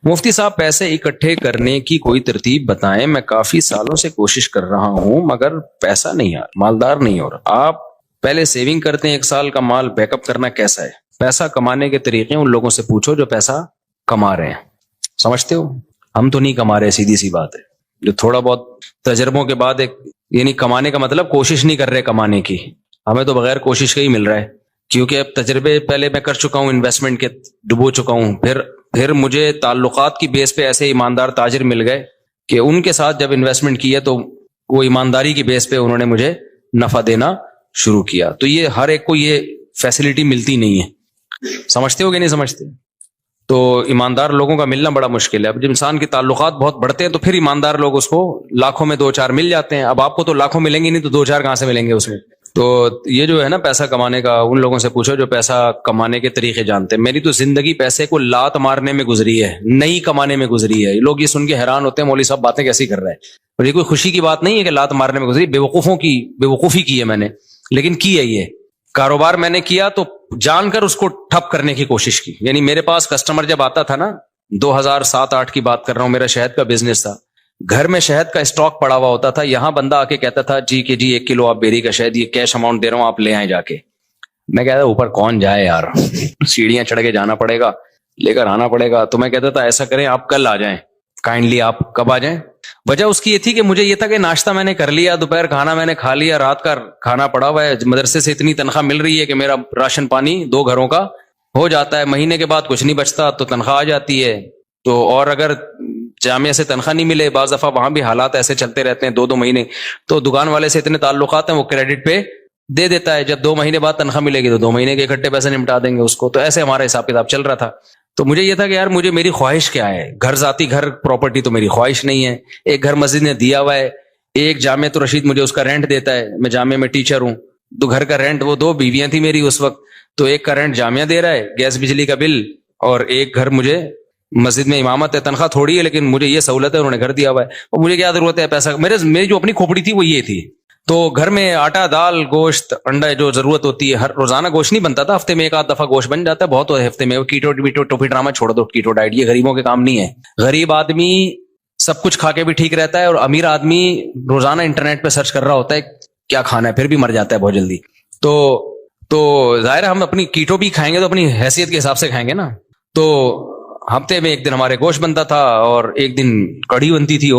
مفتی صاحب پیسے اکٹھے کرنے کی کوئی ترتیب بتائیں، میں کافی سالوں سے کوشش کر رہا ہوں مگر پیسہ نہیں مالدار نہیں ہو رہا۔ آپ پہلے سیونگ کرتے ہیں، 1 سال کا مال بیک اپ کرنا کیسا ہے؟ پیسہ کمانے کے طریقے ان لوگوں سے پوچھو جو پیسہ کما رہے ہیں، سمجھتے ہو؟ ہم تو نہیں کما رہے، سیدھی سی بات ہے۔ جو تھوڑا بہت تجربوں کے بعد یعنی کمانے کا مطلب کوشش نہیں کر رہے کمانے کی، ہمیں تو بغیر کوشش کے ہی مل رہا ہے، کیونکہ اب تجربے پہلے میں کر چکا ہوں، انویسٹمنٹ کے ڈبو چکا ہوں، پھر مجھے تعلقات کی بیس پہ ایسے ایماندار تاجر مل گئے کہ ان کے ساتھ جب انویسٹمنٹ کیا تو وہ ایمانداری کی بیس پہ انہوں نے مجھے نفع دینا شروع کیا۔ تو یہ ہر ایک کو یہ فیسلٹی ملتی نہیں ہے، سمجھتے ہو کہ نہیں سمجھتے؟ تو ایماندار لوگوں کا ملنا بڑا مشکل ہے۔ اب جب انسان کے تعلقات بہت بڑھتے ہیں تو پھر ایماندار لوگ اس کو لاکھوں میں 2-4 مل جاتے ہیں۔ اب آپ کو تو لاکھوں ملیں گے نہیں تو 2-4 کہاں سے ملیں گے اس میں؟ تو یہ جو ہے نا پیسہ کمانے کا، ان لوگوں سے پوچھو جو پیسہ کمانے کے طریقے جانتے ہیں۔ میری تو زندگی پیسے کو لات مارنے میں گزری ہے، نہیں کمانے میں گزری ہے۔ لوگ یہ سن کے حیران ہوتے ہیں مولوی صاحب باتیں کیسی کر رہے ہیں، اور یہ کوئی خوشی کی بات نہیں ہے کہ لات مارنے میں گزری، بے وقوفی کی ہے میں نے، لیکن کی ہے۔ یہ کاروبار میں نے کیا تو جان کر اس کو ٹھپ کرنے کی کوشش کی۔ یعنی میرے پاس کسٹمر جب آتا تھا نا، 2007-8 کی بات کر رہا ہوں، میرا شہد کا بزنس تھا، گھر میں شہد کا اسٹاک پڑا ہوا ہوتا تھا، یہاں بندہ آ کے کہتا تھا جی 1 کلو آپ بیری کا شہد، یہ کیش اماؤنٹ دے رہا ہوں آپ لے آئیں جا کے۔ میں کہتا اوپر کون جائے یار، سیڑھیاں چڑھ کے جانا پڑے گا، لے کر آنا پڑے گا۔ تو میں کہتا تھا ایسا کریں آپ کل آ جائیں، کائنڈلی آپ کب آ جائیں؟ وجہ اس کی یہ تھی کہ مجھے یہ تھا کہ ناشتہ میں نے کر لیا، دوپہر کھانا میں نے کھا لیا، رات کا کھانا پڑا ہوا ہے، مدرسے سے اتنی تنخواہ مل رہی ہے کہ میرا راشن پانی 2 گھروں کا ہو جاتا ہے، مہینے کے بعد کچھ نہیں بچتا تو تنخواہ آ جاتی ہے۔ تو اور اگر جامعہ سے تنخواہ نہیں ملے، بعض دفعہ وہاں بھی حالات ایسے چلتے رہتے ہیں 2-2 مہینے، تو دکان والے سے اتنے تعلقات ہیں وہ کریڈٹ پہ دے دیتا ہے، جب 2 مہینے بعد تنخواہ ملے گی تو 2 مہینے کے اکٹھے پیسے نمٹا دیں گے اس کو۔ تو ایسے ہمارا حساب کتاب چل رہا تھا۔ تو مجھے یہ تھا کہ یار میری خواہش کیا ہے، ذاتی گھر پراپرٹی تو میری خواہش نہیں ہے، ایک گھر مسجد نے دیا ہوا ہے، ایک جامعہ تو رشید مجھے اس کا رینٹ دیتا ہے، میں جامعہ میں ٹیچر ہوں، تو گھر کا رینٹ، وہ 2 بیویاں تھی میری اس وقت، تو ایک کا رینٹ جامعہ دے رہا ہے، گیس بجلی کا بل، اور ایک گھر مجھے مسجد میں امامت ہے، تنخواہ تھوڑی ہے لیکن مجھے یہ سہولت ہے، انہوں نے گھر دیا ہوا ہے، اور مجھے کیا ضرورت ہے پیسہ، میری جو اپنی کھوپڑی تھی وہ یہ تھی۔ تو گھر میں آٹا، دال، گوشت، انڈا جو ضرورت ہوتی ہے، ہر روزانہ گوشت نہیں بنتا تھا، ہفتے میں 1 آدھ دفعہ گوشت بن جاتا ہے، بہت ہو ہفتے میں۔ کیٹو ٹوپی ڈرامہ چھوڑ دو، کیٹو ڈائٹ یہ غریبوں کے کام نہیں ہے۔ غریب آدمی سب کچھ کھا کے بھی ٹھیک رہتا ہے، اور امیر آدمی روزانہ انٹرنیٹ پہ سرچ کر رہا ہوتا ہے کیا کھانا ہے، پھر بھی مر جاتا ہے بہت جلدی۔ تو ظاہر ہے ہم اپنی کیٹو بھی کھائیں گے تو اپنی حیثیت کے حساب سے کھائیں گے نا۔ تو ہفتے میں 1 دن ہمارے گوشت بنتا تھا، اور 1 دن کڑھی بنتی تھی،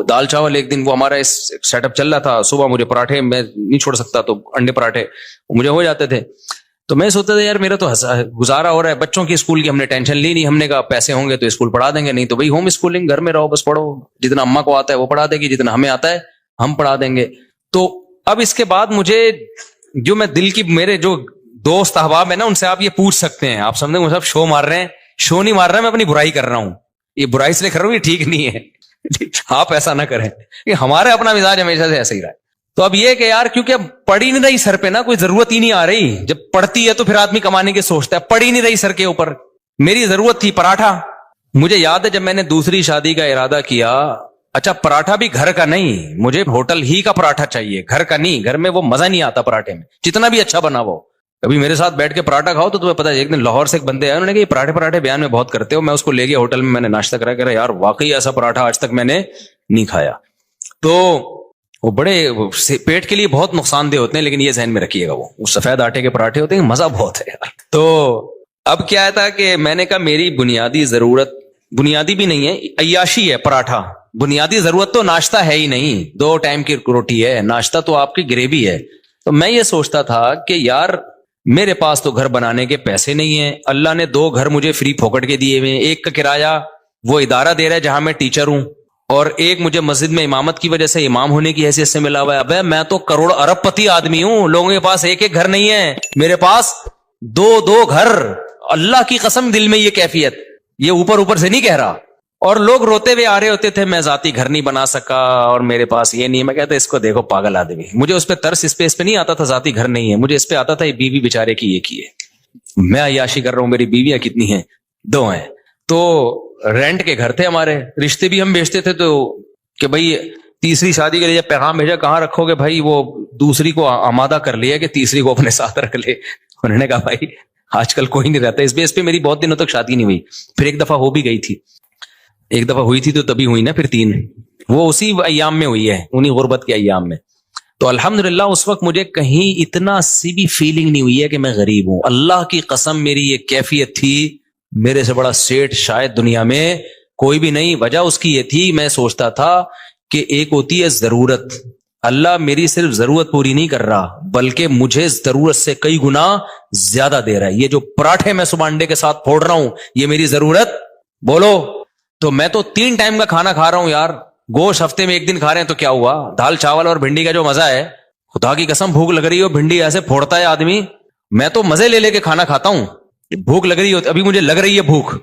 دال چاول 1 دن، وہ ہمارا اس سیٹ اپ چل رہا تھا۔ صبح مجھے پراٹھے، میں نہیں چھوڑ سکتا تو انڈے پراٹھے مجھے ہو جاتے تھے۔ تو میں سوچتا تھا یار میرا تو گزارا ہو رہا ہے، بچوں کی اسکول کی ہم نے ٹینشن لی نہیں، ہم نے کہا پیسے ہوں گے تو اسکول پڑھا دیں گے، نہیں تو بھائی ہوم اسکولنگ، گھر میں رہو بس پڑھو، جتنا اماں کو آتا ہے وہ پڑھا دے گی، جتنا ہمیں آتا ہے ہم پڑھا دیں گے۔ تو اب اس کے بعد مجھے جو میں دل کی، میرے جو دوست احباب ہیں نا، ان سے آپ یہ پوچھ سکتے ہیں، آپ سمجھیں مجھے شو مار رہے ہیں، شو نہیں مار رہا، میں اپنی برائی کر رہا ہوں، یہ برائی سے کر رہا ہوں، یہ ٹھیک نہیں ہے، آپ ایسا نہ کریں، کہ ہمارے اپنا مزاج ہمیشہ سے ایسا ہی رہا ہے۔ تو اب یہ کہ یار کیونکہ اب پڑ ہی نہیں رہی سر پہ نا، کوئی ضرورت ہی نہیں آ رہی، جب پڑتی ہے تو پھر آدمی کمانے کے سوچتا ہے، پڑ ہی نہیں رہی سر کے اوپر۔ میری ضرورت تھی پراٹھا، مجھے یاد ہے جب میں نے دوسری شادی کا ارادہ کیا، اچھا پراٹھا بھی گھر کا نہیں، مجھے ہوٹل ہی کا پراٹھا چاہیے، گھر کا نہیں، گھر میں وہ مزہ نہیں آتا پراٹھے میں، جتنا بھی اچھا بنا وہ۔ کبھی میرے ساتھ بیٹھ کے پراٹھا کھاؤ تو تمہیں پتا ہے، ایک دن لاہور سے ایک بندے آئے، انہوں نے کہا یہ پراٹھے بیان میں بہت کرتے ہو، میں اس کو لے گیا ہوٹل میں نے ناشتہ کرا، کہہ رہا یار واقعی ایسا پراٹھا آج تک میں نے نہیں کھایا۔ تو وہ بڑے پیٹ کے لیے بہت نقصان دہ ہوتے ہیں، لیکن یہ ذہن میں رکھیے گا، وہ سفید آٹے کے پراٹھے ہوتے ہیں، مزہ بہت ہے یار۔ تو اب کیا تھا کہ میں نے کہا میری بنیادی ضرورت، بنیادی بھی نہیں ہے، عیاشی ہے پراٹھا، بنیادی ضرورت تو ناشتہ ہے ہی نہیں، 2 ٹائم کی روٹی ہے، ناشتہ تو آپ کی گریوی ہے۔ تو میں یہ سوچتا تھا کہ یار میرے پاس تو گھر بنانے کے پیسے نہیں ہیں، اللہ نے 2 گھر مجھے فری پھوکٹ کے دیے ہوئے ہیں، ایک کا کرایہ وہ ادارہ دے رہا ہے جہاں میں ٹیچر ہوں، اور ایک مجھے مسجد میں امامت کی وجہ سے امام ہونے کی حیثیت سے ملا ہوا ہے۔ ابے میں تو کروڑ ارب پتی آدمی ہوں، لوگوں کے پاس ایک گھر نہیں ہے، میرے پاس 2 گھر، اللہ کی قسم دل میں یہ کیفیت، یہ اوپر سے نہیں کہہ رہا۔ اور لوگ روتے ہوئے آ رہے ہوتے تھے میں ذاتی گھر نہیں بنا سکا اور میرے پاس یہ نہیں، میں کہتا اس کو دیکھو پاگل آدمی، مجھے اس پہ ترس اس پہ نہیں آتا تھا ذاتی گھر نہیں ہے، مجھے اس پہ آتا تھا یہ بیوی بیچارے کی ایک ہی ہے، میں عیاشی کر رہا ہوں، میری بیویاں کتنی ہیں، 2 ہیں۔ تو رینٹ کے گھر تھے ہمارے، رشتے بھی ہم بیچتے تھے، تو کہ بھائی تیسری شادی کے لیے جب پیغام بھیجا کہاں رکھو گے بھائی، وہ دوسری کو آمادہ کر لیا کہ تیسری کو اپنے ساتھ رکھ لے، انہوں نے کہا بھائی آج کل کوئی نہیں رہتا اس پہ میری بہت دنوں تک شادی نہیں ہوئی، پھر ایک دفعہ ہو بھی گئی تھی۔ ایک دفعہ ہوئی تھی تو تبھی ہوئی نا پھر 3, وہ اسی ایام میں ہوئی ہے, انہی غربت کے ایام میں. تو الحمدللہ اس وقت مجھے کہیں اتنا سی بھی فیلنگ نہیں ہوئی ہے کہ میں غریب ہوں. اللہ کی قسم میری یہ کیفیت تھی, میرے سے بڑا سیٹ شاید دنیا میں کوئی بھی نہیں. وجہ اس کی یہ تھی, میں سوچتا تھا کہ ایک ہوتی ہے ضرورت, اللہ میری صرف ضرورت پوری نہیں کر رہا بلکہ مجھے ضرورت سے کئی گنا زیادہ دے رہا ہے. یہ جو پراٹھے میں صبح انڈے کے ساتھ پھوڑ رہا ہوں یہ میری ضرورت بولو. تو میں تو 3 ٹائم کا کھانا کھا رہا ہوں یار, گوشت ہفتے میں 1 دن کھا رہے ہیں تو کیا ہوا, دال چاول اور بھنڈی کا جو مزہ ہے, خدا کی قسم بھوک لگ رہی ہو بھنڈی ایسے پھوڑتا ہے آدمی, میں تو مزے لے لے کے کھانا کھاتا ہوں. بھوک لگ رہی ہوتی, ابھی مجھے لگ رہی ہے بھوک,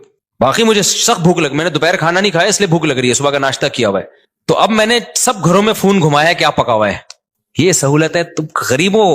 باقی مجھے سخت بھوک میں نے دوپہر کھانا نہیں کھایا اس لیے بھوک لگ رہی ہے, صبح کا ناشتہ کیا ہوا ہے. تو اب میں نے سب گھروں میں فون گھمایا کیا پکا ہوا ہے, یہ سہولت ہے, تم غریبوں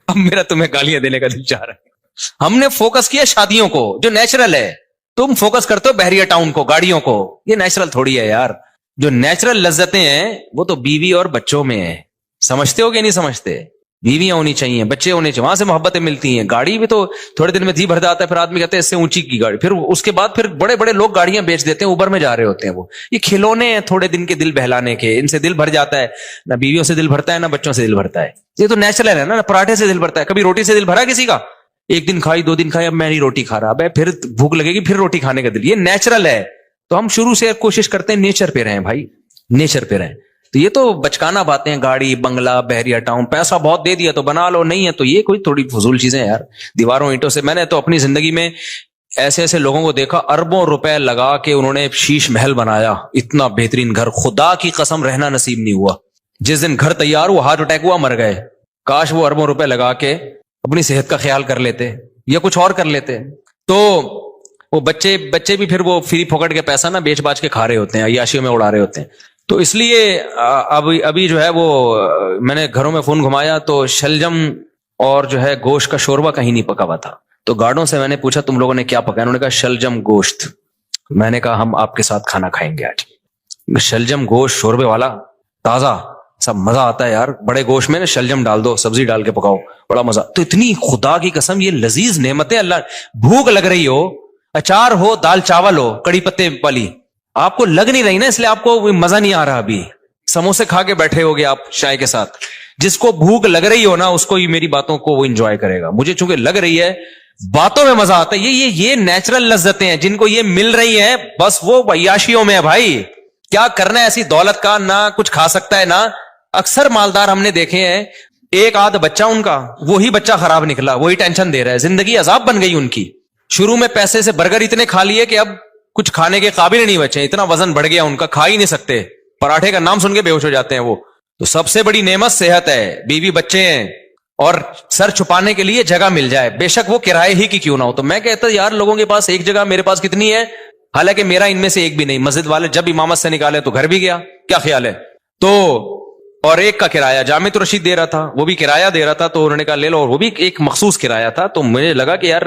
اب میرا تمہیں گالیاں دینے کا دل چاہ رہا ہے. ہم نے فوکس کیا شادیوں کو جو نیچرل ہے, تم فوکس کرتے ہو بحریہ ٹاؤن کو, گاڑیوں کو, یہ نیچرل تھوڑی ہے یار. جو نیچرل لذتیں ہیں وہ تو بیوی اور بچوں میں ہیں, سمجھتے ہو کہ نہیں سمجھتے؟ بیویاں ہونی چاہیے, بچے ہونے چاہیے, وہاں سے محبتیں ملتی ہیں. گاڑی بھی تو تھوڑے دن میں جی بھر جاتا ہے, پھر آدمی کہتے ہیں اس سے اونچی کی گاڑی, پھر اس کے بعد پھر بڑے بڑے لوگ گاڑیاں بیچ دیتے ہیں, اوبر میں جا رہے ہوتے ہیں. وہ یہ کھلونے ہیں تھوڑے دن کے دل بہلانے کے, ان سے دل بھر جاتا ہے. نہ بیویوں سے دل بھرتا ہے نہ بچوں سے دل بھرتا ہے, یہ تو نیچرل ہے نا. پراٹھے سے دل بھرتا ہے, کبھی روٹی سے دل بھرا کسی کا؟ 1 دن کھائی 2 دن کھائی, اب میں نہیں روٹی کھا رہا, اب پھر بھوک لگے گی پھر روٹی کھانے کا دل, یہ نیچرل ہے. تو ہم شروع سے کوشش کرتے ہیں نیچر پہ رہیں بھائی, نیچر پہ رہیں. تو یہ تو بچکانا باتیں ہیں, گاڑی بنگلہ بحریہ ٹاؤن, پیسہ بہت دے دیا تو بنا لو, نہیں ہے تو یہ کوئی تھوڑی فضول چیزیں ہیں یار. دیواروں اینٹوں سے, میں نے تو اپنی زندگی میں ایسے ایسے لوگوں کو دیکھا اربوں روپے لگا کے انہوں نے شیش محل بنایا, اتنا بہترین گھر, خدا کی قسم رہنا نصیب نہیں ہوا. جس دن گھر تیار ہوا ہارٹ اٹیک ہوا, مر گئے. کاش وہ اربوں روپے لگا کے اپنی صحت کا خیال کر لیتے یا کچھ اور کر لیتے. تو وہ بچے بھی پھر وہ فری پھوکٹ کے پیسہ نا بیچ باچ کے کھا رہے ہوتے ہیں, عیاشیوں میں اڑا رہے ہوتے ہیں. تو اس لیے ابھی جو ہے وہ میں نے گھروں میں فون گھمایا تو شلجم اور جو ہے گوشت کا شوربہ کہیں نہیں پکا ہوا تھا. تو گارڈوں سے میں نے پوچھا تم لوگوں نے کیا پکایا, انہوں نے کہا شلجم گوشت. میں نے کہا ہم آپ کے ساتھ کھانا کھائیں گے آج. شلجم گوشت شوربے والا تازہ, سب مزہ آتا ہے یار. بڑے گوشت میں نا شلجم ڈال دو, سبزی ڈال کے پکاؤ, بڑا مزہ. تو اتنی خدا کی قسم یہ لذیذ نعمتیں, اللہ بھوک لگ رہی ہو, اچار ہو, دال چاول ہو, کڑی پتے والی, آپ کو لگ نہیں رہی نا, اس لیے آپ کو مزہ نہیں آ رہا. ابھی سموسے کھا کے بیٹھے ہوگے آپ چائے کے ساتھ. جس کو بھوک لگ رہی ہو نا اس کو میری باتوں کو وہ انجوائے کرے گا. مجھے چونکہ لگ رہی ہے, باتوں میں مزہ آتا ہے. یہ نیچرل لذتیں ہیں جن کو یہ مل رہی ہیں, بس وہ عیاشیوں میں ہے بھائی. کیا کرنا ہے ایسی دولت کا, نہ کچھ کھا سکتا ہے نہ. اکثر مالدار ہم نے دیکھے ہیں, ایک آدھ بچہ ان کا, وہی بچہ خراب نکلا, وہی ٹینشن دے رہا ہے, زندگی عذاب بن گئی ان کی. شروع میں پیسے سے برگر اتنے کھا لیے کہ اب کچھ کھانے کے قابل نہیں بچے, اتنا وزن بڑھ گیا ان کا, کھا ہی نہیں سکتے. پراٹھے کا نام سن کے بے ہوش ہو جاتے ہیں وہ. تو سب سے بڑی نعمت صحت ہے, بیوی بچے ہیں, اور سر چھپانے کے لیے جگہ مل جائے, بے شک وہ کرائے ہی کی کیوں نہ ہو. تو میں کہتا یار لوگوں کے پاس ایک جگہ, میرے پاس کتنی ہے, حالانکہ میرا ان میں سے ایک بھی نہیں. مسجد والے جب امامت سے نکالے تو گھر بھی گیا, کیا خیال ہے. تو اور ایک کا کرایہ جامع رشید دے رہا تھا, وہ بھی کرایہ دے رہا تھا, تو انہوں نے کہا لے لو, اور وہ بھی ایک مخصوص کرایہ تھا. تو مجھے لگا کہ یار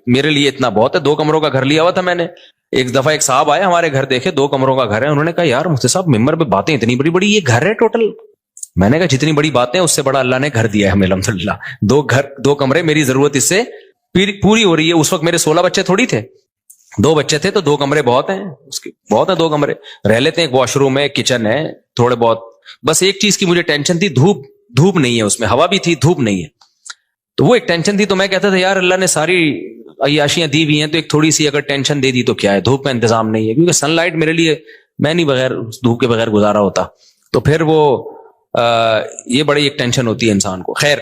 میرے لیے اتنا بہت ہے, 2 کمروں کا گھر لیا ہوا تھا میں نے. ایک دفعہ ایک صاحب آئے ہمارے گھر, دیکھے 2 کمروں کا گھر ہے, انہوں نے کہا یار مفتی صاحب ممبر پہ باتیں اتنی بڑی بڑی, یہ گھر ہے ٹوٹل؟ میں نے کہا جتنی بڑی باتیں اس سے بڑا اللہ نے گھر دیا ہے ہمیں الحمدللہ. 2 کمرے, میری ضرورت اس سے پوری ہو رہی ہے. اس وقت میرے 16 بچے تھوڑی تھے, 2 بچے تھے, تو 2 کمرے بہت ہیں, اس کے بہت ہیں 2 کمرے, رہ لیتے ہیں. ایک واش روم ہے, کچن ہے, تھوڑے بہت. بس ایک چیز کی مجھے ٹینشن تھی, دھوپ نہیں ہے اس میں, ہوا بھی تھی, دھوپ نہیں ہے, تو وہ ایک ٹینشن تھی. تو میں کہتا تھا یار اللہ نے ساری عیاشیاں دی ہوئی ہیں, تو ایک تھوڑی سی اگر ٹینشن دے دی تو کیا ہے, دھوپ کا انتظام نہیں ہے, کیونکہ سن لائٹ میرے لیے, میں نہیں بغیر دھوپ کے بغیر گزارا ہوتا. تو پھر وہ یہ بڑی ایک ٹینشن ہوتی ہے انسان کو. خیر,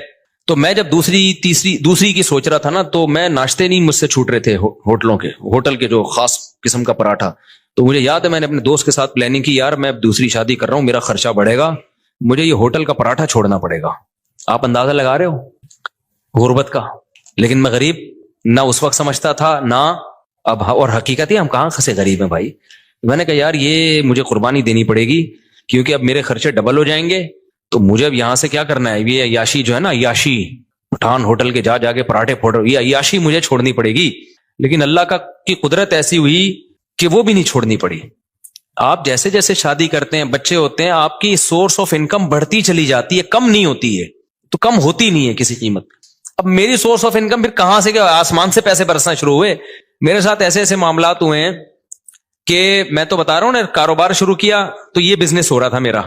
تو میں جب دوسری کی سوچ رہا تھا نا, تو میں ناشتے نہیں مجھ سے چھوٹ رہے تھے ہوٹل کے جو خاص قسم کا پراٹھا. تو مجھے یاد ہے میں نے اپنے دوست کے ساتھ پلاننگ کی, یار میں اب دوسری شادی کر رہا ہوں, میرا خرچہ بڑھے گا, مجھے یہ ہوٹل کا پراٹھا چھوڑنا پڑے گا. آپ اندازہ لگا رہے ہو غربت کا. لیکن میں غریب نہ اس وقت سمجھتا تھا نہ اب, اور حقیقت ہے ہم کہاں خسے غریب ہیں بھائی. میں نے کہا یار یہ مجھے قربانی دینی پڑے گی, کیونکہ اب میرے خرچے ڈبل ہو جائیں گے. تو مجھے اب یہاں سے کیا کرنا ہے, یہ عیاشی جو ہے نا, عیاشی پٹھان ہوٹل کے جا کے پراٹھے پھوڑ, یہ عیاشی مجھے چھوڑنی پڑے گی. لیکن اللہ کی قدرت ایسی ہوئی کہ وہ بھی نہیں چھوڑنی پڑی. آپ جیسے جیسے شادی کرتے ہیں, بچے ہوتے ہیں, آپ کی سورس آف انکم بڑھتی چلی جاتی ہے, کم نہیں ہوتی ہے, تو کم ہوتی نہیں ہے کسی قیمت. اب میری سورس آف انکم پھر کہاں سے کیا آسمان سے پیسے برسنا شروع ہوئے. میرے ساتھ ایسے ایسے معاملات ہوئے ہیں کہ میں تو بتا رہا ہوں نا, کاروبار شروع کیا تو یہ بزنس ہو رہا تھا میرا,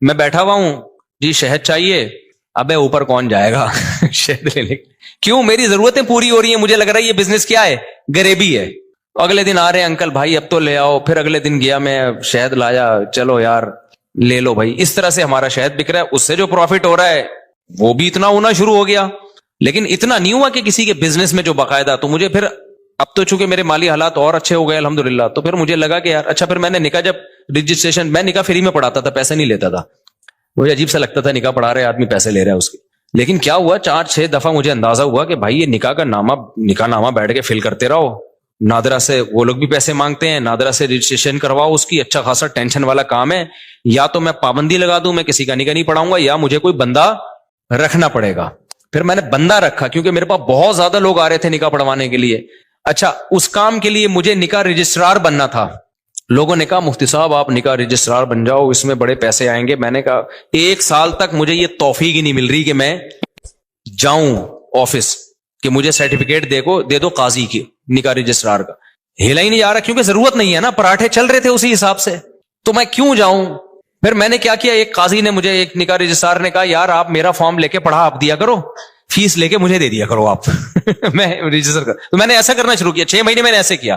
میں بیٹھا ہوا ہوں جی شہد چاہیے, ابے اوپر کون جائے گا شہد لینے, کیوں میری ضرورتیں پوری ہو رہی ہیں, مجھے لگ رہا ہے یہ بزنس کیا ہے, غریبی ہے. اگلے دن آ رہے ہیں انکل بھائی اب تو لے آؤ, پھر اگلے دن گیا میں شہد لایا, چلو یار لے لو بھائی. اس طرح سے ہمارا شہد بک رہا ہے, اس سے جو پروفٹ ہو رہا ہے وہ بھی اتنا ہونا شروع ہو گیا, لیکن اتنا نہیں ہوا کہ کسی کے بزنس میں جو باقاعدہ. تو مجھے پھر اب تو چونکہ میرے مالی حالات اور اچھے ہو گئے الحمدللہ, تو پھر مجھے لگا کہ یار اچھا, پھر میں نے نکاح جب رجسٹریشن, میں نکاح فری میں پڑھاتا تھا, پیسے نہیں لیتا تھا, مجھے عجیب سا لگتا تھا نکاح پڑھا رہے آدمی پیسے لے رہا ہے اس کے. لیکن کیا ہوا 4-6 دفعہ مجھے اندازہ ہوا کہ بھائی یہ نکاح کا نکاح نامہ بیٹھ کے فل کرتے رہو, نادرا سے وہ لوگ بھی پیسے مانگتے ہیں, نادرا سے رجسٹریشن کرواؤ اس کی, اچھا خاصا ٹینشن والا کام ہے. یا تو میں پابندی لگا دوں, میں کسی کا نکاح نہیں پڑھاؤں گا, یا مجھے کوئی بندہ رکھنا پڑے گا. پھر میں نے بندہ رکھا کیونکہ میرے پاس بہت زیادہ لوگ آ رہے تھے نکاح پڑھوانے کے لیے. اچھا اس کام کے لیے مجھے نکاح رجسٹرار بننا تھا. لوگوں نے کہا مفتی صاحب آپ نکاح رجسٹرار بن جاؤ, اس میں بڑے پیسے آئیں گے. میں نے کہا 1 سال تک مجھے یہ توفیق ہی نہیں مل رہی کہ میں جاؤں آفس کہ مجھے سرٹیفکیٹ دے دو قاضی کی نکاح رجسٹرار کا. ہلا ہی نہیں جا رہا کیونکہ ضرورت نہیں ہے نا, پراٹھے چل رہے تھے اسی حساب سے, تو میں کیوں جاؤں. پھر میں نے کیا کیا, ایک قاضی نے مجھے, ایک نکاح رجسٹرار نے کہا یار آپ میرا فارم لے کے پڑھا آپ دیا کرو, فیس لے کے مجھے دے دیا کرو آپ میں رجسٹر کر. تو میں نے ایسا کرنا شروع کیا, 6 مہینے میں نے ایسے کیا.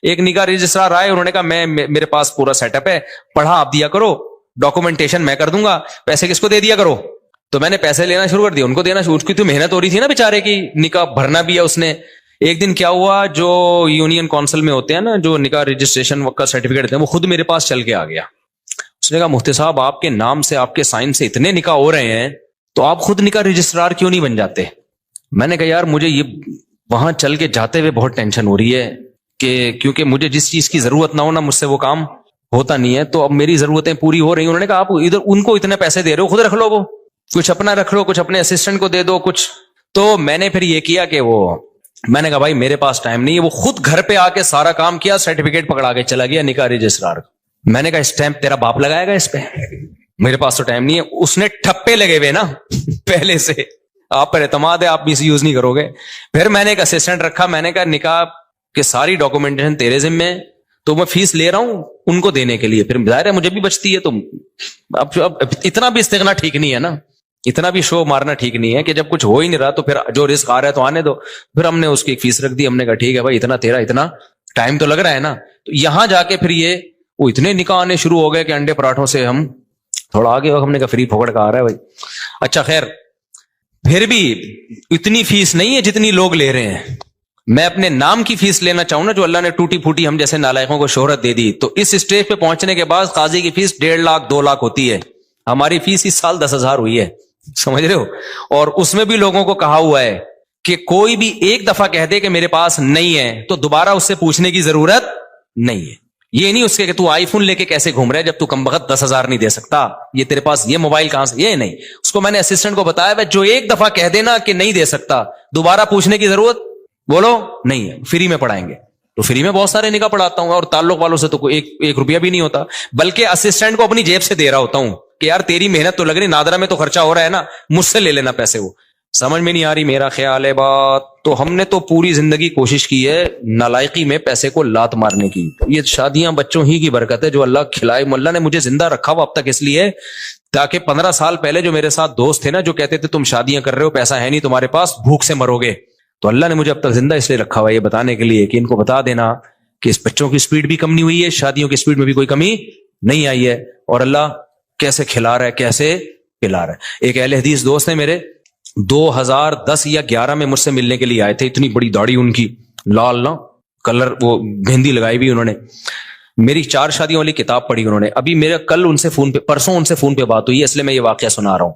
ایک نکاح رجسٹرار آئے, انہوں نے کہا میرے پاس پورا سیٹ اپ ہے, پڑھا آپ دیا کرو, ڈاکومنٹیشن میں کر دوں گا, پیسے کس کو دے دیا کرو. تو میں نے پیسے لینا شروع کر دیا, ان کو دینا شروع, اس کی تو محنت ہو رہی تھی نا بیچارے کی, نکاح بھرنا بھی ہے اس نے. ایک دن کیا ہوا, جو یونین کونسل میں ہوتے ہیں نا جو نکاح رجسٹریشن کا سرٹیفکیٹ دیتے ہیں, وہ خود میرے پاس چل کے آ گیا. اس نے کہا مفتی صاحب آپ کے نام سے, آپ کے سائن سے اتنے نکاح ہو رہے ہیں, تو آپ خود نکاح رجسٹرار کیوں نہیں بن جاتے. میں نے کہا یار مجھے یہ وہاں چل کے جاتے ہوئے بہت ٹینشن ہو رہی ہے کہ کیونکہ مجھے جس چیز کی ضرورت نہ ہو نا مجھ سے وہ کام ہوتا نہیں ہے, تو اب میری ضرورتیں پوری ہو رہی ہیں. انہوں نے کہا آپ ادھر ان کو اتنے پیسے دے رہے ہو, خود رکھ لو, وہ کچھ اپنا رکھ لو, کچھ اپنے اسسٹنٹ کو دے دو کچھ. تو میں نے پھر یہ کیا کہ میں نے کہا بھائی میرے پاس ٹائم نہیں ہے. وہ خود گھر پہ آ کے سارا کام کیا, سرٹیفکیٹ پکڑا کے چلا گیا نکاح رجسٹرار. میں نے کہا اسٹیمپ تیرا باپ لگائے گا اس پہ, میرے پاس تو ٹائم نہیں ہے. اس نے ٹھپے لگے ہوئے نا پہلے سے, آپ پر اعتماد ہے, آپ مس یوز نہیں کرو گے. پھر میں نے ایک اسسٹنٹ رکھا, میں نے کہا نکاح کہ ساری ڈاکومنٹیشن تیرے ذمہ ہے, تو میں فیس لے رہا ہوں ان کو دینے کے لیے, پھر ظاہر ہے مجھے بھی بچتی ہے. تو اب اتنا بھی استغنا ٹھیک نہیں ہے نا, اتنا بھی شو مارنا ٹھیک نہیں ہے کہ جب کچھ ہو ہی نہیں رہا تو پھر جو رزق آ رہا ہے تو آنے دو. پھر ہم نے اس کی ایک فیس رکھ دی, ہم نے کہا ٹھیک ہے بھائی اتنا تیرا, اتنا ٹائم تو لگ رہا ہے نا. تو یہاں جا کے پھر یہ وہ اتنے نکاح آنے شروع ہو گئے کہ انڈے پراٹھوں سے ہم تھوڑا آگے ہم نے کہا فری پھوکڑ کا آ رہا ہے بھائی. اچھا خیر, پھر بھی اتنی فیس نہیں ہے جتنی لوگ لے رہے ہیں. میں اپنے نام کی فیس لینا چاہوں نا, جو اللہ نے ٹوٹی پھوٹی ہم جیسے نالائقوں کو شہرت دے دی, تو اس اسٹیج پہ پہنچنے کے بعد قاضی کی فیس 1.5 لاکھ 2 لاکھ ہوتی ہے. ہماری فیس اس سال 10,000 ہوئی ہے, سمجھ رہے ہو. اور اس میں بھی لوگوں کو کہا ہوا ہے کہ کوئی بھی ایک دفعہ کہہ دے کہ میرے پاس نہیں ہے تو دوبارہ اس سے پوچھنے کی ضرورت نہیں ہے. یہ نہیں اس کے کہ تو آئی فون لے کے کیسے گھوم رہا ہے جب تو کم بخت 10,000 نہیں دے سکتا, یہ تیرے پاس یہ موبائل کہاں سے, یہ نہیں. اس کو میں نے اسسٹنٹ کو بتایا جو ایک دفعہ کہہ دینا کہ نہیں دے سکتا, دوبارہ پوچھنے کی ضرورت بولو نہیں ہے, فری میں پڑھائیں گے. تو فری میں بہت سارے نکاح پڑھاتا ہوں, اور تعلق والوں سے تو کوئی ایک روپیہ بھی نہیں ہوتا, بلکہ اسسٹنٹ کو اپنی جیب سے دے رہا ہوتا ہوں کہ یار تیری محنت تو لگ رہی, نادرا میں تو خرچہ ہو رہا ہے نا, مجھ سے لے لینا پیسے. وہ سمجھ میں نہیں آ رہی میرا خیال ہے بات. تو ہم نے تو پوری زندگی کوشش کی ہے نالائقی میں پیسے کو لات مارنے کی. یہ شادیاں بچوں ہی کی برکت ہے جو اللہ کھلائے. اللہ نے مجھے زندہ رکھا ہوا اب تک اس لیے تاکہ 15 سال پہلے جو میرے ساتھ دوست تھے نا جو کہتے تھے تم شادیاں کر رہے ہو, پیسہ ہے نہیں تمہارے پاس, بھوک سے مرو گے, تو اللہ نے مجھے اب تک زندہ اس لیے رکھا ہوا ہے یہ بتانے کے لیے کہ ان کو بتا دینا کہ اس بچوں کی سپیڈ بھی کم نہیں ہوئی ہے, شادیوں کی سپیڈ میں بھی کوئی کمی نہیں آئی ہے, اور اللہ کیسے کھلا رہا ہے کیسے پلا رہا ہے. ایک اہل حدیث دوست نے میرے 2010 یا 11 میں مجھ سے ملنے کے لیے آئے تھے, اتنی بڑی داڑھی ان کی, لال نا کلر, وہ مہندی لگائی بھی انہوں نے. میری 4 شادیوں والی کتاب پڑھی انہوں نے. ابھی میرے کل ان سے فون پہ, پرسوں ان سے فون پہ بات ہوئی ہے, اس لیے میں یہ واقعہ سنا رہا ہوں.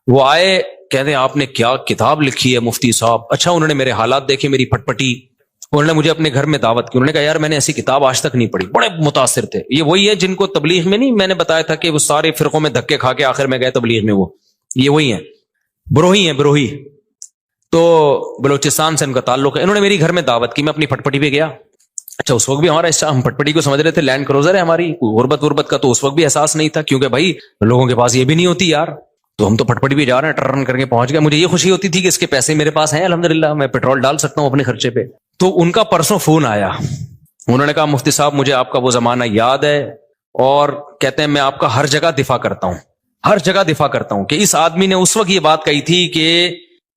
وہ آئے, کہتے ہیں آپ نے کیا کتاب لکھی ہے مفتی صاحب. اچھا انہوں نے میرے حالات دیکھے, میری پٹ پٹی, انہوں نے مجھے اپنے گھر میں دعوت کی. انہوں نے کہا یار میں نے ایسی کتاب آج تک نہیں پڑھی. بڑے متاثر تھے. یہ وہی ہے جن کو تبلیغ میں نہیں میں نے بتایا تھا کہ وہ سارے فرقوں میں دھکے کھا کے آخر میں گئے تبلیغ میں, وہ یہ وہی ہیں, بروہی ہیں, بروہی. تو بلوچستان سے ان کا تعلق ہے. انہوں نے میری گھر میں دعوت کی, میں اپنی پٹ پٹی پہ گیا. اچھا اس وقت بھی ہمارا ہم پٹ پٹی کو سمجھ رہے تھے لینڈ کروزر ہے ہماری, غربت کا تو اس وقت بھی احساس نہیں تھا, کیونکہ بھائی لوگوں کے پاس یہ بھی نہیں ہوتی یار. تو ہم تو پٹپٹی بھی جا رہے ہیں, ٹرن کر کے پہنچ گئے. مجھے یہ خوشی ہوتی تھی کہ اس کے پیسے میرے پاس ہیں الحمدللہ, میں پیٹرول ڈال سکتا ہوں اپنے خرچے پہ. تو ان کا پرسوں فون آیا, انہوں نے کہا مفتی صاحب مجھے آپ کا وہ زمانہ یاد ہے, اور کہتے ہیں میں آپ کا ہر جگہ دفاع کرتا ہوں, ہر جگہ دفاع کرتا ہوں کہ اس آدمی نے اس وقت یہ بات کہی تھی کہ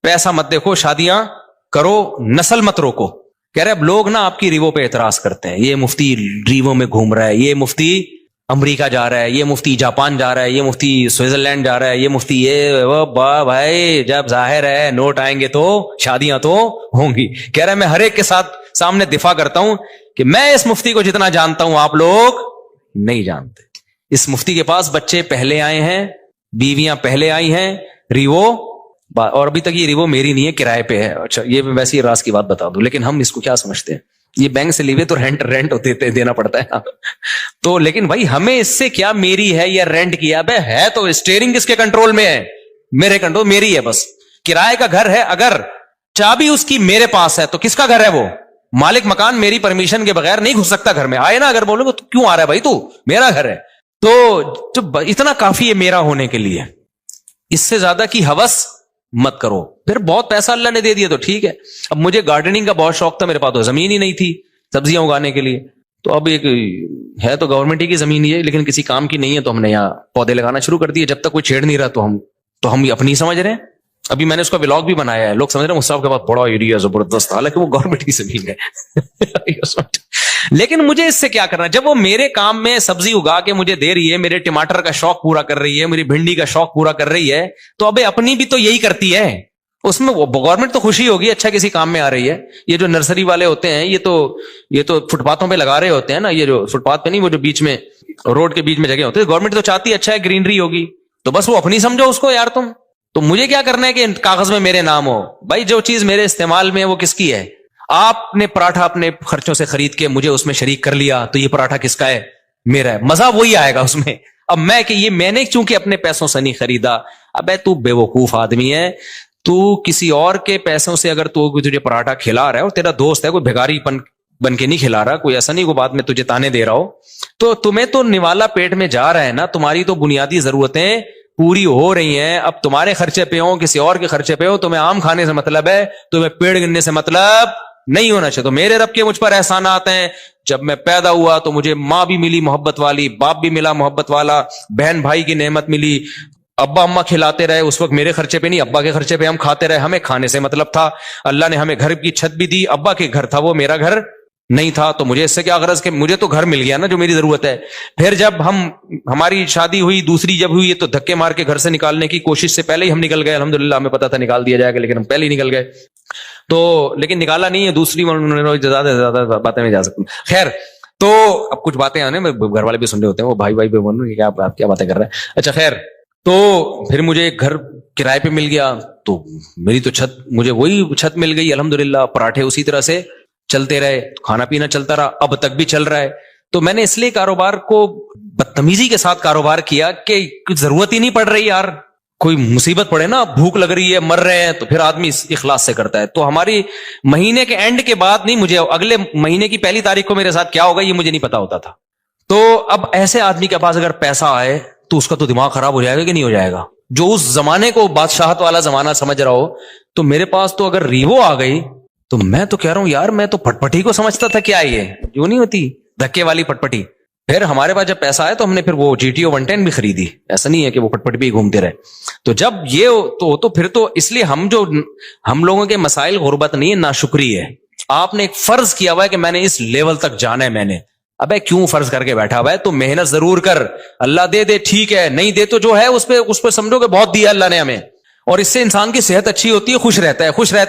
پیسہ مت دیکھو, شادیاں کرو, نسل مت روکو. کہہ رہے اب لوگ نا آپ کی ریوو پہ اعتراض کرتے ہیں, یہ مفتی ریوو میں گھوم رہا ہے, یہ مفتی امریکہ جا رہا ہے, یہ مفتی جاپان جا رہا ہے, یہ مفتی سوئٹزرلینڈ جا رہا ہے, یہ مفتی یہ وہ. بھائی جب ظاہر ہے نوٹ آئیں گے تو شادیاں تو ہوں گی. کہہ رہا ہے میں ہر ایک کے ساتھ سامنے دفاع کرتا ہوں کہ میں اس مفتی کو جتنا جانتا ہوں آپ لوگ نہیں جانتے. اس مفتی کے پاس بچے پہلے آئے ہیں, بیویاں پہلے آئی ہیں, ریوو, اور ابھی تک یہ ریوو میری نہیں ہے, کرائے پہ ہے. اچھا یہ ویسے ہی راز کی بات بتا دوں, لیکن ہم اس کو کیا سمجھتے ہیں, یہ بینک سے لیوے تو رینٹ دینا پڑتا ہے تو لیکن بھائی ہمیں اس سے کیا, میری ہے یا رینٹ کیا ہے تو اسٹیئرنگ کس کے کنٹرول میں ہے, میرے کنٹرول, میری ہے بس. کرائے کا گھر ہے, اگر چابی اس کی میرے پاس ہے تو کس کا گھر ہے وہ, مالک مکان میری پرمیشن کے بغیر نہیں گھس سکتا گھر میں. آئے نا اگر بولو تو کیوں آ رہا ہے بھائی, تو میرا گھر ہے. تو اتنا کافی ہے میرا ہونے کے لیے, اس سے زیادہ کی ہوس مت کرو. پھر بہت پیسہ اللہ نے دے دیا تو ٹھیک ہے. اب مجھے گارڈننگ کا بہت شوق تھا, میرے پاس تو زمین ہی نہیں تھی سبزیاں اگانے کے لیے. تو اب ایک ہے تو گورنمنٹ ہی کی زمین ہی ہے, لیکن کسی کام کی نہیں ہے, تو ہم نے یہاں پودے لگانا شروع کر دیے. جب تک کوئی چھیڑ نہیں رہا تو ہم اپنی سمجھ رہے ہیں. ابھی میں نے اس کا ولاگ بھی بنایا ہے, لوگ سمجھ رہے ہیں مصطفیٰ کے پاس بڑا ایریا زبردست, حالانکہ وہ گورنمنٹ کی زمین ہے لیکن مجھے اس سے کیا کرنا, جب وہ میرے کام میں سبزی اگا کے مجھے دے رہی ہے, میرے ٹماٹر کا شوق پورا کر رہی ہے, میری بھنڈی کا شوق پورا کر رہی ہے, تو ابھی اپنی بھی تو یہی کرتی ہے. اس میں گورنمنٹ تو خوشی ہوگی, اچھا کسی کام میں آ رہی ہے. یہ جو نرسری والے ہوتے ہیں یہ تو فٹ پاتھوں پہ لگا رہے ہوتے ہیں نا, یہ جو فٹ پاتھ پہ نہیں, وہ جو بیچ میں روڈ کے بیچ میں جگہ ہوتی ہے, گورنمنٹ تو چاہتی ہے اچھا ہے گرینری ہوگی, تو بس وہ اپنی سمجھو اس کو یار. تم تو مجھے کیا کرنا ہے کہ کاغذ میں میرے نام ہو. بھائی جو چیز میرے استعمال میں ہے وہ کس کی ہے. آپ نے پراٹھا اپنے خرچوں سے خرید کے مجھے اس میں شریک کر لیا, تو یہ پراٹھا کس کا ہے, میرا ہے. مزہ وہی آئے گا اس میں. اب میں نے چونکہ اپنے پیسوں سے نہیں خریدا. ابے تو بے وقوف آدمی ہے, تو کسی اور کے پیسوں سے اگر تو تجھے پراٹھا کھلا رہا ہے, اور تیرا دوست ہے, کوئی بھگاری بن کے نہیں کھلا رہا, کوئی ایسا نہیں کوئی بعد میں تجھے تانے دے رہا ہو, تو تمہیں تو نوالا پیٹ میں جا رہا ہے نا, تمہاری تو بنیادی ضرورتیں پوری ہو رہی ہیں. اب تمہارے خرچے پہ ہو, کسی اور کے خرچے پہ ہو, تمہیں آم کھانے سے مطلب ہے, تمہیں پیڑ گننے سے مطلب نہیں ہونا چاہیے. تو میرے رب کے مجھ پر احسانات ہیں. جب میں پیدا ہوا تو مجھے ماں بھی ملی محبت والی, باپ بھی ملا محبت والا, بہن بھائی کی نعمت ملی, ابا اماں کھلاتے رہے, اس وقت میرے خرچے پہ نہیں ابا کے خرچے پہ ہم کھاتے رہے, ہمیں کھانے سے مطلب تھا. اللہ نے ہمیں گھر کی چھت بھی دی, ابا کے گھر تھا وہ, میرا گھر نہیں تھا. تو مجھے اس سے کیا غرض کہ مجھے تو گھر مل گیا نا جو میری ضرورت ہے. پھر جب ہماری شادی ہوئی, دوسری جب ہوئی, تو دھکے مار کے گھر سے نکالنے کی کوشش سے پہلے ہی ہم نکل گئے. الحمدللہ ہمیں پتا تھا نکال دیا جائے گا, لیکن ہم پہلے ہی نکل گئے. تو لیکن نکالا نہیں ہے, دوسری زیادہ سے زیادہ باتیں میں جا سکتا ہوں. خیر, تو اب کچھ باتیں آنے میں گھر والے بھی سن رہے ہوتے ہیں, وہ بھائی بے آپ کیا باتیں کر رہے ہیں. اچھا خیر, تو پھر مجھے ایک گھر کرائے پہ مل گیا, تو میری تو چھت, مجھے وہی چھت مل گئی الحمدللہ. پراٹھے اسی طرح سے چلتے رہے, کھانا پینا چلتا رہا, اب تک بھی چل رہا ہے. تو میں نے اس لیے کاروبار کو بدتمیزی کے ساتھ کاروبار کیا کہ کچھ ضرورت ہی نہیں پڑ رہی یار. کوئی مصیبت پڑے نا, بھوک لگ رہی ہے, مر رہے ہیں, تو پھر آدمی اخلاص سے کرتا ہے. تو ہماری مہینے کے اینڈ کے بعد نہیں, مجھے اگلے مہینے کی پہلی تاریخ کو میرے ساتھ کیا ہوگا یہ مجھے نہیں پتا ہوتا تھا. تو اب ایسے آدمی کے پاس اگر پیسہ آئے تو اس کا تو دماغ خراب ہو جائے گا کہ نہیں ہو جائے گا, جو اس زمانے کو بادشاہت والا زمانہ سمجھ رہا ہو. تو میرے پاس تو اگر ریوو آ گئی, تو میں تو کہہ رہا ہوں یار, میں تو پٹپٹی کو سمجھتا تھا کیا یہ جو نہیں ہوتی دھکے والی پٹپٹی. پھر ہمارے پاس جب پیسہ آیا تو ہم نے پھر وہ GTO 110 بھی خریدی. ایسا نہیں ہے کہ وہ پٹپٹی بھی گھومتے رہے. تو جب یہ تو پھر تو اس لیے ہم لوگوں کے مسائل غربت نہیں ہے, ناشکری ہے. آپ نے ایک فرض کیا ہوا ہے کہ میں نے اس لیول تک جانا ہے. میں نے ابے کیوں فرض کر کے بیٹھا ہوا ہے, تو محنت ضرور کر. اللہ دے ٹھیک ہے, نہیں دے تو جو ہے اس پہ سمجھو کہ بہت دیا اللہ نے ہمیں. اور اس سے انسان کی صحت اچھی ہوتی ہے, خوش رہتا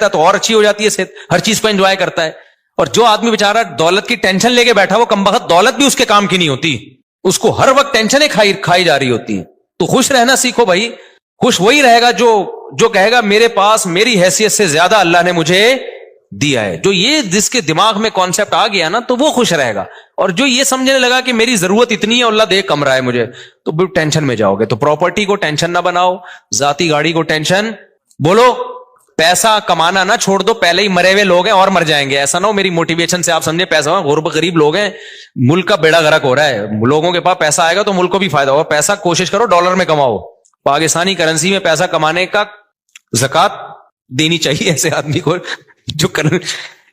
ہے تو اور اچھی ہو جاتی ہے صحت, ہر چیز کو انجوائے کرتا ہے. اور جو آدمی بیچارہ دولت کی ٹینشن لے کے بیٹھا, وہ کمبخت دولت بھی اس کے کام کی نہیں ہوتی, اس کو ہر وقت ٹینشنیں کھائی جا رہی ہوتی ہیں. تو خوش رہنا سیکھو بھائی. خوش وہی رہے گا جو کہے گا میرے پاس میری حیثیت سے زیادہ اللہ نے مجھے دیا ہے. جو یہ جس کے دماغ میں کانسیپٹ آ گیا نا, تو وہ خوش رہے گا. اور جو یہ سمجھنے لگا کہ میری ضرورت اتنی ہے, اللہ دے کم رہا ہے مجھے, تو ٹینشن میں جاؤ گے. تو پراپرٹی کو ٹینشن نہ بناؤ, ذاتی گاڑی کو ٹینشن, بولو پیسہ کمانا نہ چھوڑ دو, پہلے ہی مرے ہوئے لوگ ہیں اور مر جائیں گے. ایسا نہ ہو میری موٹیویشن سے آپ سمجھے پیسہ غریب لوگ ہیں, ملک کا بیڑا غرق ہو رہا ہے. لوگوں کے پاس پیسہ آئے گا تو ملک کو بھی فائدہ ہوگا. پیسہ کوشش کرو ڈالر میں کماؤ, پاکستانی کرنسی میں پیسہ کمانے کا زکات دینی چاہیے ایسے آدمی کو جو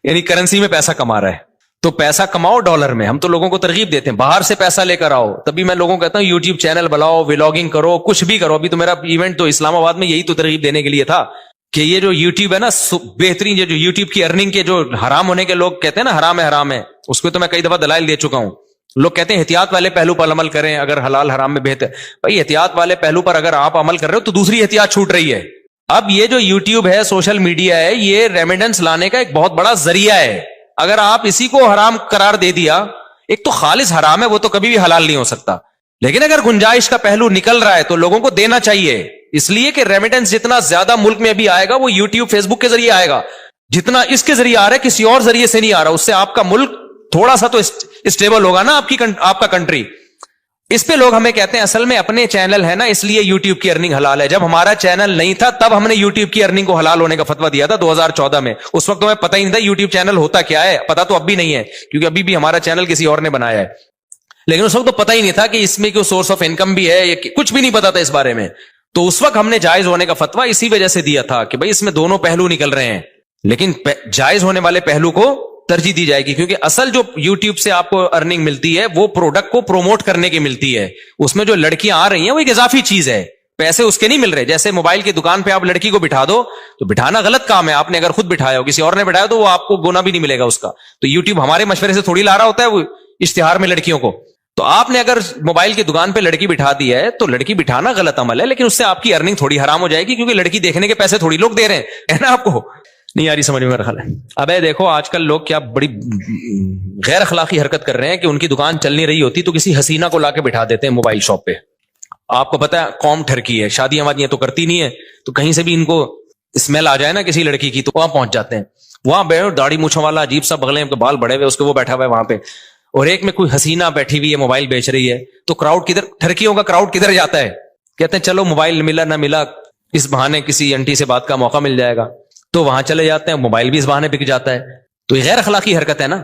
یعنی کرنسی میں پیسہ کما رہا ہے. تو پیسہ کماؤ ڈالر میں. ہم تو لوگوں کو ترغیب دیتے ہیں باہر سے پیسہ لے کر آؤ. تبھی میں لوگوں کو کہتا ہوں یوٹیوب چینل بناؤ, ولاگنگ کرو, کچھ بھی کرو. ابھی تو میرا ایونٹ تو اسلام آباد میں یہی تو ترغیب دینے کے لیے تھا کہ یہ جو یوٹیوب ہے نا بہترین, جو یوٹیوب کی ارننگ کے جو حرام ہونے کے لوگ کہتے ہیں نا حرام ہے, اس کو تو میں کئی دفعہ دلائل دے چکا ہوں. لوگ کہتے ہیں احتیاط والے پہلو پر عمل کریں اگر حلال حرام میں بہتر. بھائی احتیاط والے پہلو پر اگر آپ عمل کر رہے ہو تو دوسری احتیاط چھوٹ رہی ہے. اب یہ جو یوٹیوب ہے, سوشل میڈیا ہے, یہ ریمیڈنس لانے کا ایک بہت بڑا ذریعہ ہے. اگر آپ اسی کو حرام قرار دے دیا, ایک تو خالص حرام ہے, وہ تو کبھی بھی حلال نہیں ہو سکتا, لیکن اگر گنجائش کا پہلو نکل رہا ہے تو لوگوں کو دینا چاہیے. اس لیے کہ ریمیڈنس جتنا زیادہ ملک میں ابھی آئے گا وہ یوٹیوب فیس بک کے ذریعے آئے گا. جتنا اس کے ذریعے آ رہا ہے کسی اور ذریعے سے نہیں آ رہا. اس سے آپ کا ملک تھوڑا سا تو اسٹیبل ہوگا نا, آپ کا کنٹری. اس پہ لوگ ہمیں کہتے ہیں اصل میں اپنے چینل ہے نا اس لیے یوٹیوب کی ارننگ حلال ہے. جب ہمارا چینل نہیں تھا تب ہم نے یوٹیوب کی ارننگ کو حلال ہونے کا فتویٰ دیا تھا 2014 میں. اس وقت تو ہمیں پتہ ہی نہیں تھا یوٹیوب چینل ہوتا کیا ہے, پتہ تو اب بھی نہیں ہے کیونکہ ابھی بھی ہمارا چینل کسی اور نے بنایا ہے. لیکن اس وقت تو پتہ ہی نہیں تھا کہ اس میں کوئی سورس آف انکم بھی ہے, کچھ بھی نہیں پتا تھا اس بارے میں. تو اس وقت ہم نے جائز ہونے کا فتویٰ اسی وجہ سے دیا تھا کہ بھائی اس میں دونوں پہلو نکل رہے ہیں, لیکن جائز ہونے والے پہلو کو ترجیح دی جائے گی. کیونکہ اصل جو یوٹیوب سے آپ کو ارننگ ملتی ہے وہ پروڈکٹ کو پروموٹ کرنے کی ملتی ہے. اس میں جو لڑکیاں آ رہی ہیں وہ ایک اضافی چیز ہے, پیسے اس کے نہیں مل رہے. جیسے موبائل کی دکان پہ آپ لڑکی کو بٹھا دو تو بٹھانا غلط کام ہے, آپ نے اگر خود بٹھایا ہو کسی اور نے بٹھایا تو وہ آپ کو گنا بھی نہیں ملے گا اس کا. تو یوٹیوب ہمارے مشورے سے تھوڑی لا رہا ہوتا ہے وہ اشتہار میں لڑکیوں کو. تو آپ نے اگر موبائل کی دکان پہ لڑکی بٹھا دی ہے تو لڑکی بٹھانا غلط عمل ہے, لیکن اس سے آپ کی ارننگ تھوڑی حرام ہو جائے گی کیونکہ لڑکی دیکھنے کے پیسے تھوڑی لوگ دے رہے ہیں, ہے نا. آپ کو نہیں آ رہی سمجھ میں میرا خیال ہے. اب دیکھو آج کل لوگ کیا بڑی غیر اخلاقی حرکت کر رہے ہیں کہ ان کی دکان چل نہیں رہی ہوتی تو کسی حسینہ کو لا کے بٹھا دیتے ہیں موبائل شاپ پہ. آپ کو پتا ہے قوم ٹھرکی ہے, شادیاں وادیاں تو کرتی نہیں ہے, تو کہیں سے بھی ان کو اسمیل آ جائے نا کسی لڑکی کی تو وہاں پہنچ جاتے ہیں. وہاں بیٹھو داڑھی مونچھوں والا عجیب سا بغلیں بال بڑے ہوئے اس کے وہ بیٹھا ہوا ہے وہاں پہ, اور ایک میں کوئی حسینہ بیٹھی ہوئی ہے موبائل بیچ رہی ہے. تو کراؤڈ کدھر, ٹھرکیوں کا کراؤڈ کدھر جاتا ہے, کہتے ہیں چلو موبائل ملا نہ ملا اس بہانے کسی انٹی سے بات کا موقع مل جائے گا, تو وہاں چلے جاتے ہیں. موبائل بھی اس بہانے بک جاتا ہے. تو یہ غیر اخلاقی حرکت ہے نا.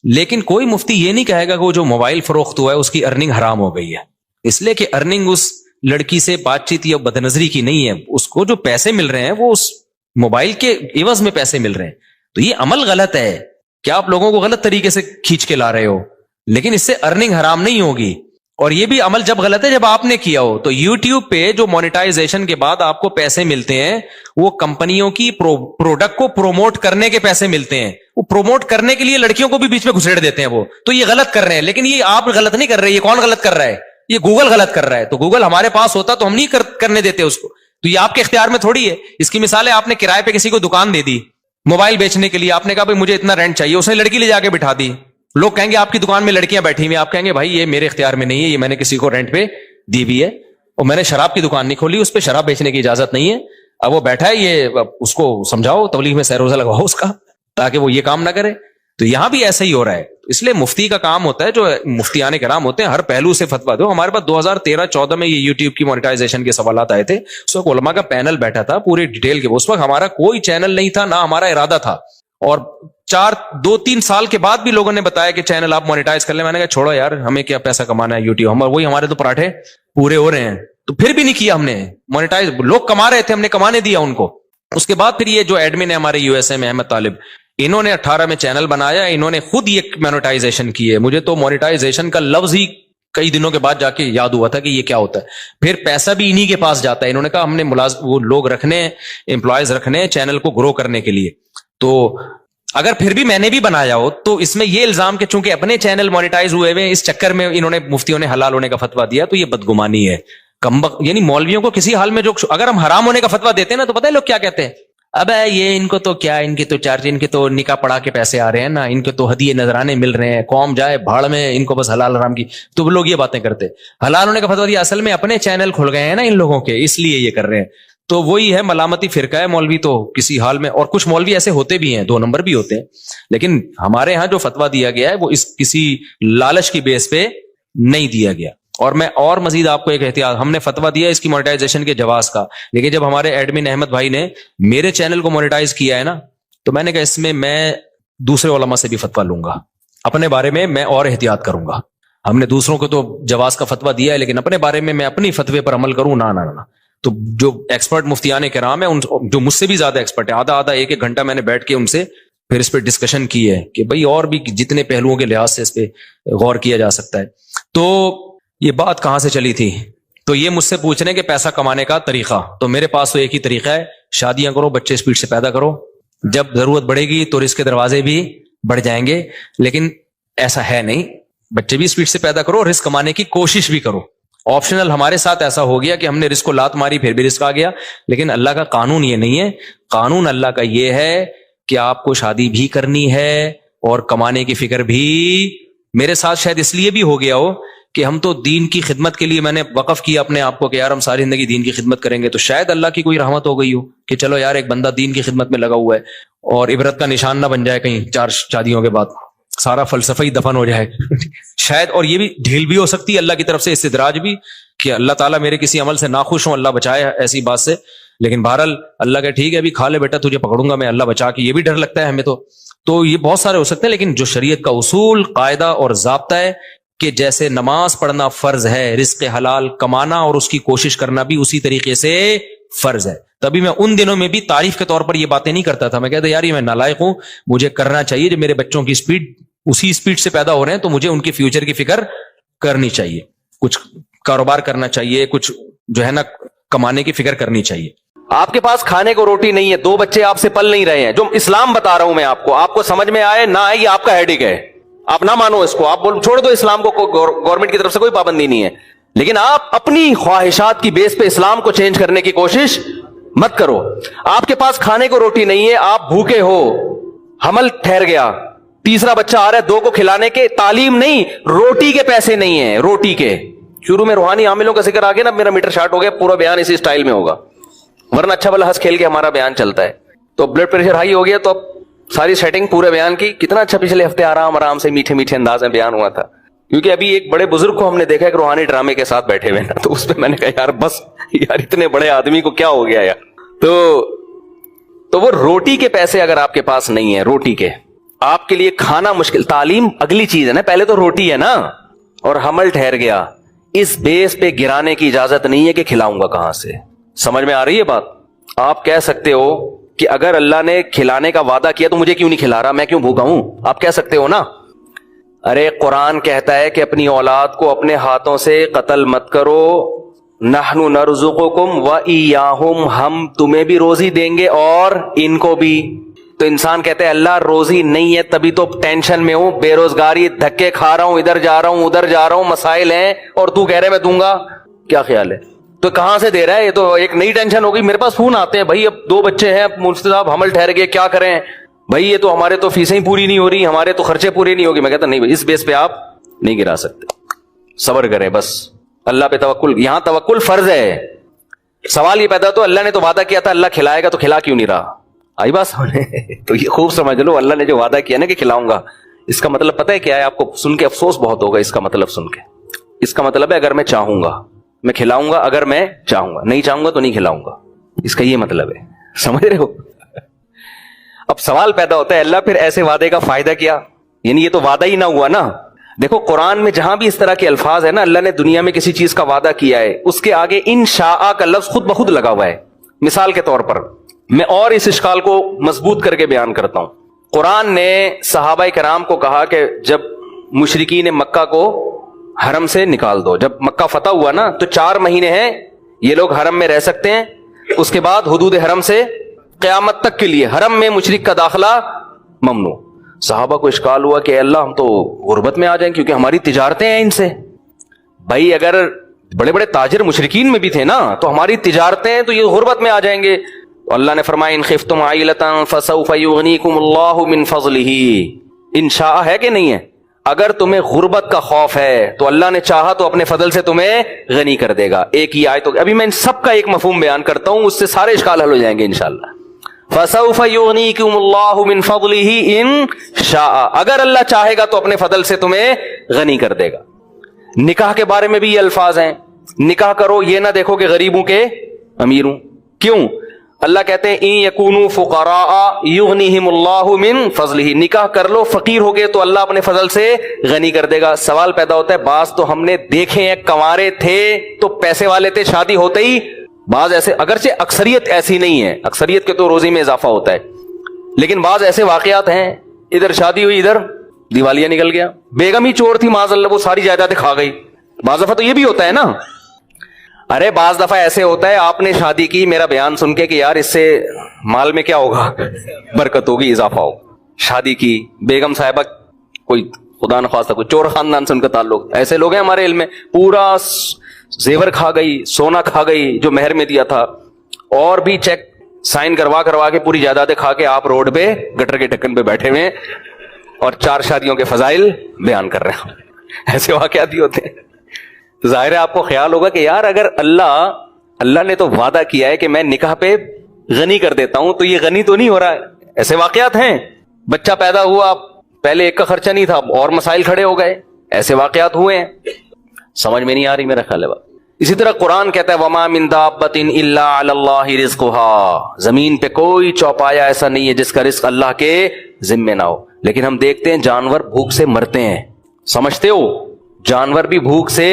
لیکن کوئی مفتی یہ نہیں کہے گا کہ وہ جو موبائل فروخت ہوا ہے اس کی ارننگ حرام ہو گئی ہے, اس لیے کہ ارننگ اس لڑکی سے بات چیت یا بدنظری کی نہیں ہے. اس کو جو پیسے مل رہے ہیں وہ اس موبائل کے عوض میں پیسے مل رہے ہیں. تو یہ عمل غلط ہے کہ آپ لوگوں کو غلط طریقے سے کھینچ کے لا رہے ہو, لیکن اس سے ارننگ حرام نہیں ہوگی. اور یہ بھی عمل جب غلط ہے جب آپ نے کیا ہو. تو یوٹیوب پہ جو مونیٹائزیشن کے بعد آپ کو پیسے ملتے ہیں وہ کمپنیوں کی پروڈکٹ کو پروموٹ کرنے کے پیسے ملتے ہیں. وہ پروموٹ کرنے کے لیے لڑکیوں کو بھی بیچ میں گھسیڑ دیتے ہیں وہ. تو یہ غلط کر رہے ہیں, لیکن یہ آپ غلط نہیں کر رہے, یہ کون غلط کر رہا ہے, یہ گوگل غلط کر رہا ہے. تو گوگل ہمارے پاس ہوتا تو ہم نہیں کرنے دیتے اس کو. تو یہ آپ کے اختیار میں تھوڑی ہے. اس کی مثال ہے آپ نے کرائے پہ کسی کو دکان دے دی موبائل بیچنے کے لیے, آپ نے کہا بھائی مجھے اتنا رینٹ چاہیے, اس نے لڑکی لے جا کے بٹھا دی. لوگ کہیں گے آپ کی دکان میں لڑکیاں بیٹھی ہوئی, آپ کہیں گے بھائی یہ میرے اختیار میں نہیں ہے, یہ میں نے کسی کو رینٹ پہ دی ہوئی ہے, اور میں نے شراب کی دکان نہیں کھولی, اس پہ شراب بیچنے کی اجازت نہیں ہے. اب وہ بیٹھا ہے, یہ اس کو سمجھاؤ, تبلیغ میں سیر روزہ لگواؤ اس کا تاکہ وہ یہ کام نہ کرے. تو یہاں بھی ایسا ہی ہو رہا ہے. اس لیے مفتی کا کام ہوتا ہے, جو مفتیان کرام ہوتے ہیں, ہر پہلو سے فتویٰ دو. ہمارے پاس 2013-14 میں یہ یوٹیوب کی مونیٹائزیشن کے سوالات آئے تھے. اس وقت علماء کا پینل بیٹھا تھا پورے ڈیٹیل کے. اس وقت ہمارا کوئی چینل نہیں تھا, نہ ہمارا ارادہ تھا, اور 2-3 سال کے بعد بھی لوگوں نے بتایا کہ چینل آپ مونیٹائز کر لیں. میں نے کہا چھوڑو یار, ہمیں کیا پیسہ کمانا ہے یوٹیوب, وہی ہمارے تو پراٹھے پورے ہو رہے ہیں. تو پھر بھی نہیں کیا ہم نے مونیٹائز. لوگ کما رہے تھے, ہم نے کمانے دیا ان کو. اس کے بعد پھر یہ جو ایڈمن ہے ہمارے یو ایس اے میں احمد طالب, انہوں نے 18 میں چینل بنایا, انہوں نے خود یہ مونیٹائزیشن کی ہے. مجھے تو مونیٹائزیشن کا لفظ ہی کئی دنوں کے بعد جا کے یاد ہوا تھا کہ یہ کیا ہوتا ہے. پھر پیسہ بھی انہی کے پاس جاتا ہے. انہوں نے کہا ہم نے وہ لوگ رکھنے, امپلائیز رکھنے چینل کو گرو کرنے کے لیے. تو اگر پھر بھی میں نے بھی بنایا ہو تو اس میں یہ الزام کہ چونکہ اپنے چینل مونیٹائز ہوئے ہوئے اس چکر میں انہوں نے مفتیوں نے حلال ہونے کا فتویٰ دیا, تو یہ بدگمانی ہے. یعنی مولویوں کو کسی حال میں جو, اگر ہم حرام ہونے کا فتویٰ دیتے ہیں نا تو پتہ ہے لوگ کیا کہتے ہیں, اب یہ ان کو تو کیا, ان کے تو چارج, ان کے تو نکاح پڑھا کے پیسے آ رہے ہیں نا, ان کے تو ہدیے نذرانے مل رہے ہیں, قوم جائے بھاڑ میں, ان کو بس حلال حرام کی. تو وہ لوگ یہ باتیں کرتے. حلال ہونے کا فتویٰ دیا, اصل میں اپنے چینل کھل گئے ہیں نا ان لوگوں کے, اس لیے یہ کر رہے ہیں. تو وہی ہے ملامتی فرقہ ہے مولوی تو کسی حال میں. اور کچھ مولوی ایسے ہوتے بھی ہیں, 2 نمبر بھی ہوتے ہیں, لیکن ہمارے ہاں جو فتویٰ دیا گیا ہے وہ اس کسی لالچ کی بیس پہ نہیں دیا گیا. اور میں اور مزید آپ کو ایک احتیاط, ہم نے فتویٰ دیا اس کی مونیٹائزیشن کے جواز کا, لیکن جب ہمارے ایڈمن احمد بھائی نے میرے چینل کو مونیٹائز کیا ہے نا, تو میں نے کہا اس میں دوسرے علماء سے بھی فتویٰ لوں گا, اپنے بارے میں اور احتیاط کروں گا. ہم نے دوسروں کو تو جواز کا فتویٰ دیا ہے, لیکن اپنے بارے میں اپنی فتوے پر عمل کروں, نہ. تو جو ایکسپرٹ مفتیان کرام ہیں جو مجھ سے بھی زیادہ ایکسپرٹ ہے، آدھا ایک گھنٹہ میں نے بیٹھ کے ان سے پھر اس پہ ڈسکشن کی ہے کہ بھئی اور بھی جتنے پہلوؤں کے لحاظ سے اس پہ غور کیا جا سکتا ہے. تو یہ بات کہاں سے چلی تھی؟ تو یہ مجھ سے پوچھ رہے ہیں کہ پیسہ کمانے کا طریقہ. تو میرے پاس تو ایک ہی طریقہ ہے، شادیاں کرو، بچے اسپیڈ سے پیدا کرو، جب ضرورت بڑھے گی تو رزق کے دروازے بھی بڑھ جائیں گے. لیکن ایسا ہے نہیں، بچے بھی اسپیڈ سے پیدا کرو، رزق کمانے کی کوشش بھی کرو. آپشنل ہمارے ساتھ ایسا ہو گیا کہ ہم نے رزق کو لات ماری پھر بھی رزق آ گیا، لیکن اللہ کا قانون یہ نہیں ہے. قانون اللہ کا یہ ہے کہ آپ کو شادی بھی کرنی ہے اور کمانے کی فکر بھی. میرے ساتھ شاید اس لیے بھی ہو گیا ہو کہ ہم تو دین کی خدمت کے لیے میں نے وقف کیا اپنے آپ کو کہ یار ہم ساری زندگی دین کی خدمت کریں گے، تو شاید اللہ کی کوئی رحمت ہو گئی ہو کہ چلو یار ایک بندہ دین کی خدمت میں لگا ہوا ہے اور عبرت کا نشان نہ بن جائے کہیں 4 شادیوں کے بعد سارا فلسفہ ہی دفن ہو جائے شاید. اور یہ بھی ڈھیل بھی ہو سکتی ہے اللہ کی طرف سے، استدراج بھی، کہ اللہ تعالیٰ میرے کسی عمل سے ناخوش ہوں، اللہ بچائے ایسی بات سے. لیکن بہرحال اللہ کہ ٹھیک ہے ابھی کھا لے بیٹا، تجھے پکڑوں گا میں، اللہ بچا کے، یہ بھی ڈر لگتا ہے ہمیں. تو یہ بہت سارے ہو سکتے ہیں، لیکن جو شریعت کا اصول، قاعدہ اور ضابطہ ہے کہ جیسے نماز پڑھنا فرض ہے، رزق حلال کمانا اور اس کی کوشش کرنا بھی اسی طریقے سے فرض ہے. تبھی میں ان دنوں میں بھی تعریف کے طور پر یہ باتیں نہیں کرتا تھا. میں کہتا یار یہ میں نالائق ہوں، مجھے کرنا چاہیے. جب میرے بچوں کی سپیڈ اسی سپیڈ سے پیدا ہو رہے ہیں تو مجھے ان کے فیوچر کی فکر کرنی چاہیے، کچھ کاروبار کرنا چاہیے، کچھ جو ہے نا کمانے کی فکر کرنی چاہیے. آپ کے پاس کھانے کو روٹی نہیں ہے، 2 بچے آپ سے پل نہیں رہے ہیں، جو اسلام بتا رہا ہوں میں آپ کو سمجھ میں آئے نہ آئے یہ آپ کا ہیڈک ہے، آپ نہ مانو اس کو، آپ چھوڑ دو اسلام کو، گورنمنٹ کی طرف سے کوئی پابندی نہیں ہے. لیکن آپ اپنی خواہشات کی بیس پہ اسلام کو چینج کرنے کی کوشش مت کرو. آپ کے پاس کھانے کو روٹی نہیں ہے، آپ بھوکے ہو، حمل ٹھہر گیا، تیسرا بچہ آ رہا ہے، 2 کو کھلانے کے، تعلیم نہیں، روٹی کے پیسے نہیں ہیں، روٹی کے. شروع میں روحانی عاملوں کا ذکر آ گیا نا، میرا میٹر شارٹ ہو گیا، پورا بیان اسی سٹائل میں ہوگا، ورنہ اچھا بھلا ہنس کھیل کے ہمارا بیان چلتا ہے. تو بلڈ پریشر ہائی ہو گیا تو اب ساری سیٹنگ پورے بیان کی. کتنا اچھا پچھلے ہفتے آرام سے میٹھے میٹھے انداز میں بیان ہوا تھا، کیونکہ ابھی ایک بڑے بزرگ کو ہم نے دیکھا کہ روحانی ڈرامے کے ساتھ بیٹھے ہوئے نا، تو اس پہ میں نے کہا یار بس یار اتنے بڑے آدمی کو کیا ہو گیا یار. تو وہ روٹی کے پیسے اگر آپ کے پاس نہیں ہے، روٹی کے، آپ کے لیے کھانا مشکل، تعلیم اگلی چیز ہے نا، پہلے تو روٹی ہے نا، اور حمل ٹھہر گیا، اس بیس پہ گرانے کی اجازت نہیں ہے کہ کھلاؤں گا کہاں سے. سمجھ میں آ رہی ہے بات؟ آپ کہہ سکتے ہو کہ اگر اللہ نے کھلانے کا وعدہ کیا تو مجھے کیوں نہیں کھلا رہا، میں کیوں بھوکا ہوں، آپ کہہ سکتے ہو نا. ارے قرآن کہتا ہے کہ اپنی اولاد کو اپنے ہاتھوں سے قتل مت کرو، نحن نرزقکم وإیاہم، ہم تمہیں بھی روزی دیں گے اور ان کو بھی. تو انسان کہتے ہیں اللہ روزی نہیں ہے تبھی تو ٹینشن میں ہوں، بے روزگاری، دھکے کھا رہا ہوں، ادھر جا رہا ہوں ادھر جا رہا ہوں، مسائل ہیں، اور تو کہہ رہے میں دوں گا. کیا خیال ہے؟ تو کہاں سے دے رہا ہے؟ یہ تو ایک نئی ٹینشن ہوگی. میرے پاس فون آتے ہیں، بھائی اب 2 بچے ہیں، مفتی صاحب حمل ٹھہر گئے، کیا کریں بھائی، یہ تو ہمارے تو فیسیں ہی پوری نہیں ہو رہی، ہمارے تو خرچے پورے نہیں ہوگی. میں کہتا نہیں بھائی، اس بیس پہ آپ نہیں گرا سکتے، صبر کریں بس، اللہ پہ توکل. یہاں توکل فرض ہے. سوال یہ پیدا تو اللہ نے تو وعدہ کیا تھا، اللہ کھلائے گا، تو کھلا کیوں نہیں رہا؟ آئی بات سمجھے؟ تو یہ خوب سمجھ لو، اللہ نے جو وعدہ کیا نا کہ کھلاؤں گا، اس کا مطلب پتہ ہے کیا ہے؟ آپ کو سن کے افسوس بہت ہوگا اس کا مطلب سن کے. اس کا مطلب ہے اگر میں چاہوں گا میں کھلاؤں گا، اگر میں چاہوں گا، نہیں چاہوں گا تو نہیں کھلاؤں گا. اس کا یہ مطلب ہے، سمجھ رہے ہو؟ اب سوال پیدا ہوتا ہے اللہ پھر ایسے وعدے کا فائدہ کیا؟ یعنی یہ تو وعدہ ہی نہ ہوا نا. دیکھو قرآن میں جہاں بھی اس طرح کے الفاظ ہے نا، اللہ نے دنیا میں کسی چیز کا وعدہ کیا ہے، اس کے آگے انشاء کا لفظ خود بخود لگا ہوا ہے. مثال کے طور پر میں اور اس اشکال کو مضبوط کر کے بیان کرتا ہوں. قرآن نے صحابہ کرام کو کہا کہ جب مشرکین مکہ کو حرم سے نکال دو، جب مکہ فتح ہوا نا تو 4 مہینے ہیں یہ لوگ حرم میں رہ سکتے ہیں، اس کے بعد حدود حرم سے قیامت تک کے لیے حرم میں مشرک کا داخلہ ممنوع. صحابہ کو اشکال ہوا کہ اللہ ہم تو غربت میں آ جائیں کیونکہ ہماری تجارتیں ہیں ان سے. بھائی اگر بڑے بڑے تاجر مشرکین میں بھی تھے نا تو ہماری تجارتیں ہیں تو یہ غربت میں آ جائیں گے. اللہ نے فرمایا ان خفتم عائلۃ فسوف یغنیکم اللہ من فضلہ. انشاء ہے کہ نہیں ہے؟ اگر تمہیں غربت کا خوف ہے تو اللہ نے چاہا تو اپنے فضل سے تمہیں غنی کر دے گا. ایک ہی آیت ابھی میں ان سب کا ایک مفہوم بیان کرتا ہوں، اس سے سارے اشکال حل ہو جائیں گے انشاءاللہ. فسوف یغنیکم اللہ من فضلہ ان شاء، اگر اللہ چاہے گا تو اپنے فضل سے تمہیں غنی کر دے گا. نکاح کے بارے میں بھی یہ الفاظ ہیں، نکاح کرو یہ نہ دیکھو کہ غریبوں کے امیر ہوں. کیوں؟ اللہ کہتے ہیں ان یکونوا فقراء یغنیہم اللہ من فضلہ، نکاح کر لو، فقیر ہو گئے تو اللہ اپنے فضل سے غنی کر دے گا. سوال پیدا ہوتا ہے بعض تو ہم نے دیکھے ہیں کنوارے تھے تو پیسے والے تھے، شادی ہوتے ہی بعض ایسے، اگرچہ اکثریت ایسی نہیں ہے، اکثریت کے تو روزی میں اضافہ ہوتا ہے، لیکن بعض ایسے واقعات ہیں، ادھر شادی ہوئی، ادھر دیوالیہ نکل گیا، بیگم ہی چور تھی معاذ اللہ، وہ ساری جائیدادیں کھا گئی. بعض دفعہ تو یہ بھی ہوتا ہے نا. ارے بعض دفعہ ایسے ہوتا ہے آپ نے شادی کی میرا بیان سن کے کہ یار اس سے مال میں کیا ہوگا، برکت ہوگی، اضافہ ہوگا. شادی کی بیگم صاحبہ کوئی خدا نخواستہ کوئی چور خاندان سے ان کا تعلق، ایسے لوگ ہیں ہمارے علم میں، پورا زیور کھا گئی، سونا کھا گئی جو مہر میں دیا تھا، اور بھی چیک سائن کروا کے پوری جائیدادیں کھا کے آپ روڈ پہ گٹر کے ڈھکن پہ بیٹھے ہوئے اور 4 شادیوں کے فضائل بیان کر رہے ہیں. ایسے واقعات بھی ہوتے ہیں. تو ظاہر ہے آپ کو خیال ہوگا کہ یار اگر اللہ نے تو وعدہ کیا ہے کہ میں نکاح پہ غنی کر دیتا ہوں، تو یہ غنی تو نہیں ہو رہا ہے. ایسے واقعات ہیں. بچہ پیدا ہوا، پہلے ایک کا خرچہ نہیں تھا، اور مسائل کھڑے ہو گئے. ایسے واقعات ہوئے ہیں. سمجھ میں نہیں آ رہی میرا خیال ہے بات. اسی طرح قرآن کہتا ہے وَمَا مِن دَابَّةٍ إِلَّا عَلَى اللَّهِ رِزْقُهَا، زمین پہ کوئی چوپایا ایسا نہیں ہے جس کا رزق اللہ کے ذمے نہ ہو. لیکن ہم دیکھتے ہیں جانور بھوک سے مرتے ہیں. سمجھتے ہو؟ جانور بھی بھوک سے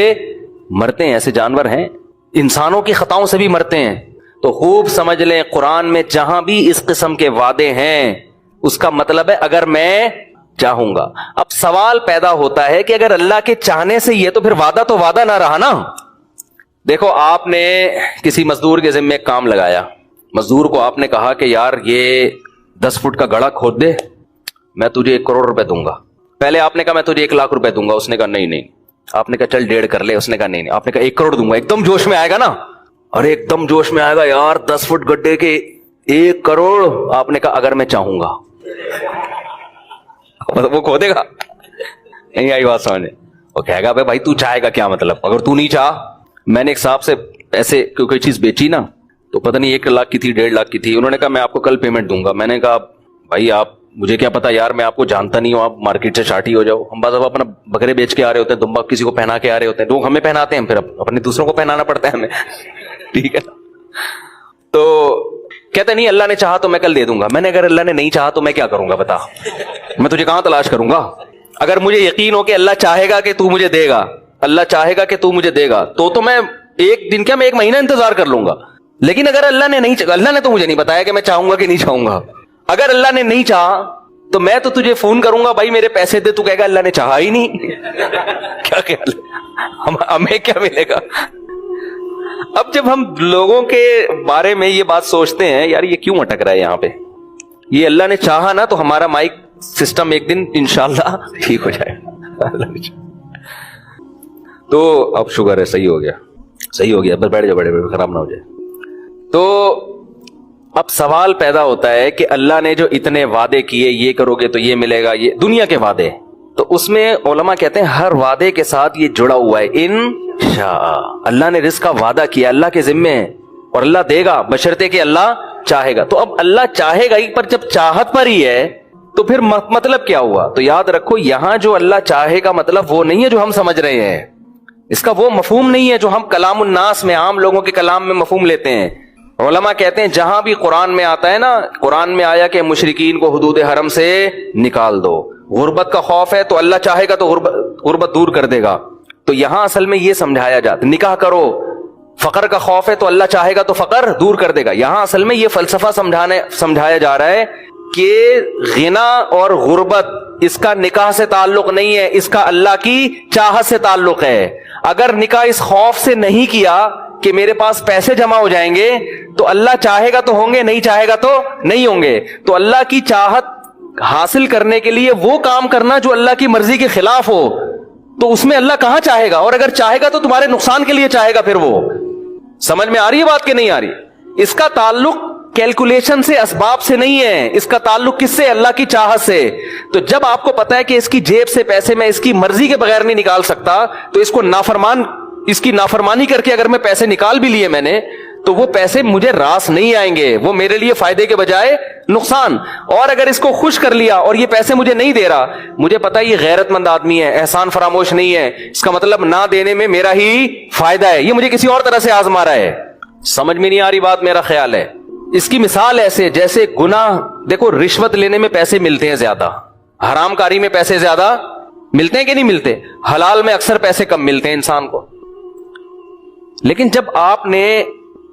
مرتے ہیں. ایسے جانور ہیں، انسانوں کی خطاؤں سے بھی مرتے ہیں. تو خوب سمجھ لیں قرآن میں جہاں بھی اس قسم کے وعدے ہیں اس کا مطلب ہے اگر میں چاہوں گا. اب سوال پیدا ہوتا ہے کہ اگر اللہ کے چاہنے سے یہ، تو پھر وعدہ تو وعدہ نہ رہا نا. دیکھو آپ نے کسی مزدور کے ذمہ ایک کام لگایا، مزدور کو آپ نے کہا کہ یار یہ 10 فٹ کا گڑھا کھود دے، میں تجھے 1 کروڑ روپے دوں گا. پہلے آپ نے کہا میں تجھے 1 لاکھ روپے دوں گا، اس نے کہا نہیں. آپ نے کہا چل 1.5 کر لے، اس نے کہا نہیں. آپ نے کہا 1 کروڑ دوں گا. ایک دم جوش میں آئے گا نا، اور ایک دم جوش میں آئے گا یار 10 فٹ گڈھے کے 1 کروڑ. آپ نے کہا اگر میں چاہوں گا. وہ کھودے گا؟ نہیں آئی بات سمجھنے. وہ کہے گا بھائی تو چاہے گا کیا مطلب، اگر تو نہیں چاہ. میں نے ایک صاحب سے ایسے کوئی چیز بیچی نا، تو پتہ نہیں 1 لاکھ کی تھی 1.5 لاکھ کی تھی. انہوں نے کہا میں آپ کو کل پیمنٹ دوں گا. میں نے کہا بھائی آپ، مجھے کیا پتا یار، میں آپ کو جانتا نہیں ہوں، آپ مارکیٹ سے شارٹی ہو جاؤ. ہم بعض دفعہ اپنا بکرے بیچ کے آ رہے ہوتے ہیں، دمبا کسی کو پہنا کے آ رہے ہوتے ہیں، لوگ ہمیں پہناتے ہیں، پھر اپنے دوسروں کو پہنانا پڑتا ہے ہمیں. ٹھیک ہے. تو کہتے نہیں اللہ نے چاہا تو میں کل دے دوں گا. میں نے اگر اللہ نے نہیں چاہا تو میں کیا کروں گا بتا، میں تجھے کہاں تلاش کروں گا. اگر مجھے یقین ہو کہ اللہ چاہے گا کہ تو مجھے دے گا، اللہ چاہے گا کہ تو مجھے دے گا، تو میں 1 دن کیا، میں 1 مہینہ انتظار کر لوں گا. لیکن اگر اللہ نے نہیں، اللہ نے تو مجھے نہیں بتایا کہ میں چاہوں گا کہ نہیں چاہوں گا. اگر اللہ نے نہیں چاہا تو میں تو تجھے فون کروں گا بھائی میرے پیسے دے، تو کہے گا اللہ نے چاہا ہی نہیں. کیا خیال ہے ہمیں کیا ملے گا. اب جب ہم لوگوں کے بارے میں یہ بات سوچتے ہیں یار یہ کیوں اٹک رہا ہے یہاں پہ، یہ اللہ نے چاہا نا تو ہمارا مائک سسٹم ایک دن انشاءاللہ ٹھیک ہو جائے گا. تو اب شکر ہے صحیح ہو گیا. بس بیٹھ جاؤ، بڑے خراب نہ ہو جائے. تو اب سوال پیدا ہوتا ہے کہ اللہ نے جو اتنے وعدے کیے، یہ کرو گے تو یہ ملے گا، یہ دنیا کے وعدے، تو اس میں علماء کہتے ہیں ہر وعدے کے ساتھ یہ جڑا ہوا ہے انشاء. اللہ نے رزق کا وعدہ کیا، اللہ کے ذمے ہے، اور اللہ دے گا بشرطے کہ اللہ چاہے گا. تو اب اللہ چاہے گا ہی، پر جب چاہت پر ہی ہے تو پھر مطلب کیا ہوا. تو یاد رکھو یہاں جو اللہ چاہے گا مطلب وہ نہیں ہے جو ہم سمجھ رہے ہیں، اس کا وہ مفہوم نہیں ہے جو ہم کلام الناس میں، عام لوگوں کے کلام میں مفہوم لیتے ہیں. علماء کہتے ہیں جہاں بھی قرآن میں آتا ہے نا، قرآن میں آیا کہ مشرکین کو حدود حرم سے نکال دو، غربت کا خوف ہے تو اللہ چاہے گا تو غربت دور کر دے گا. تو یہاں اصل میں یہ سمجھایا جاتا ہے نکاح کرو، فقر کا خوف ہے تو اللہ چاہے گا تو فقر دور کر دے گا. یہاں اصل میں یہ فلسفہ سمجھایا جا رہا ہے کہ غنا اور غربت اس کا نکاح سے تعلق نہیں ہے، اس کا اللہ کی چاہت سے تعلق ہے. اگر نکاح اس خوف سے نہیں کیا کہ میرے پاس پیسے جمع ہو جائیں گے تو اللہ چاہے گا تو ہوں گے، نہیں چاہے گا تو نہیں ہوں گے. تو اللہ کی چاہت حاصل کرنے کے لیے وہ کام کرنا جو اللہ کی مرضی کے خلاف ہو، تو اس میں اللہ کہاں چاہے گا. اور اگر چاہے گا تو تمہارے نقصان کے لیے چاہے گا. پھر وہ سمجھ میں آ رہی ہے بات کہ نہیں آ رہی. اس کا تعلق کیلکولیشن سے، اسباب سے نہیں ہے، اس کا تعلق کس سے؟ اللہ کی چاہت سے. تو جب آپ کو پتا ہے کہ اس کی جیب سے پیسے میں اس کی مرضی کے بغیر نہیں نکال سکتا، تو اس کی نافرمانی کر کے اگر میں پیسے نکال بھی لیے میں نے، تو وہ پیسے مجھے راس نہیں آئیں گے، وہ میرے لیے فائدے کے بجائے نقصان. اور اگر اس کو خوش کر لیا اور یہ پیسے مجھے نہیں دے رہا، مجھے پتا ہے یہ غیرت مند آدمی ہے، احسان فراموش نہیں ہے، اس کا مطلب نہ دینے میں میرا ہی فائدہ ہے، یہ مجھے کسی اور طرح سے آزما رہا ہے. سمجھ میں نہیں آ رہی بات، میرا خیال ہے. اس کی مثال ایسے جیسے گناہ، دیکھو رشوت لینے میں پیسے ملتے ہیں زیادہ، حرام کاری میں پیسے زیادہ ملتے ہیں کہ نہیں ملتے، حلال میں اکثر پیسے کم ملتے ہیں انسان کو. لیکن جب آپ نے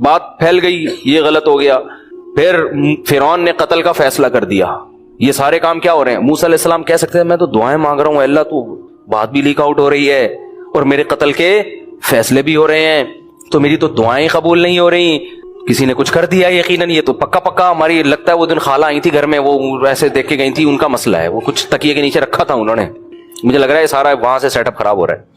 بات پھیل گئی, یہ غلط ہو گیا, پھر فرعون نے قتل کا فیصلہ کر دیا. یہ سارے کام کیا ہو رہے ہیں؟ موسیٰ علیہ السلام کہہ سکتے ہیں میں تو دعائیں مانگ رہا ہوں اللہ, تو بات بھی لیک آؤٹ ہو رہی ہے اور میرے قتل کے فیصلے بھی ہو رہے ہیں, تو میری تو دعائیں قبول نہیں ہو رہی, کسی نے کچھ کر دیا یقیناً, یہ تو پکا ہماری لگتا ہے وہ دن خالہ آئی تھی گھر میں, وہ ایسے دیکھ کے گئی تھی, ان کا مسئلہ ہے, وہ کچھ تکیے کے نیچے رکھا تھا انہوں نے, مجھے لگ رہا ہے سارا وہاں سے سیٹ اپ خراب ہو رہا ہے.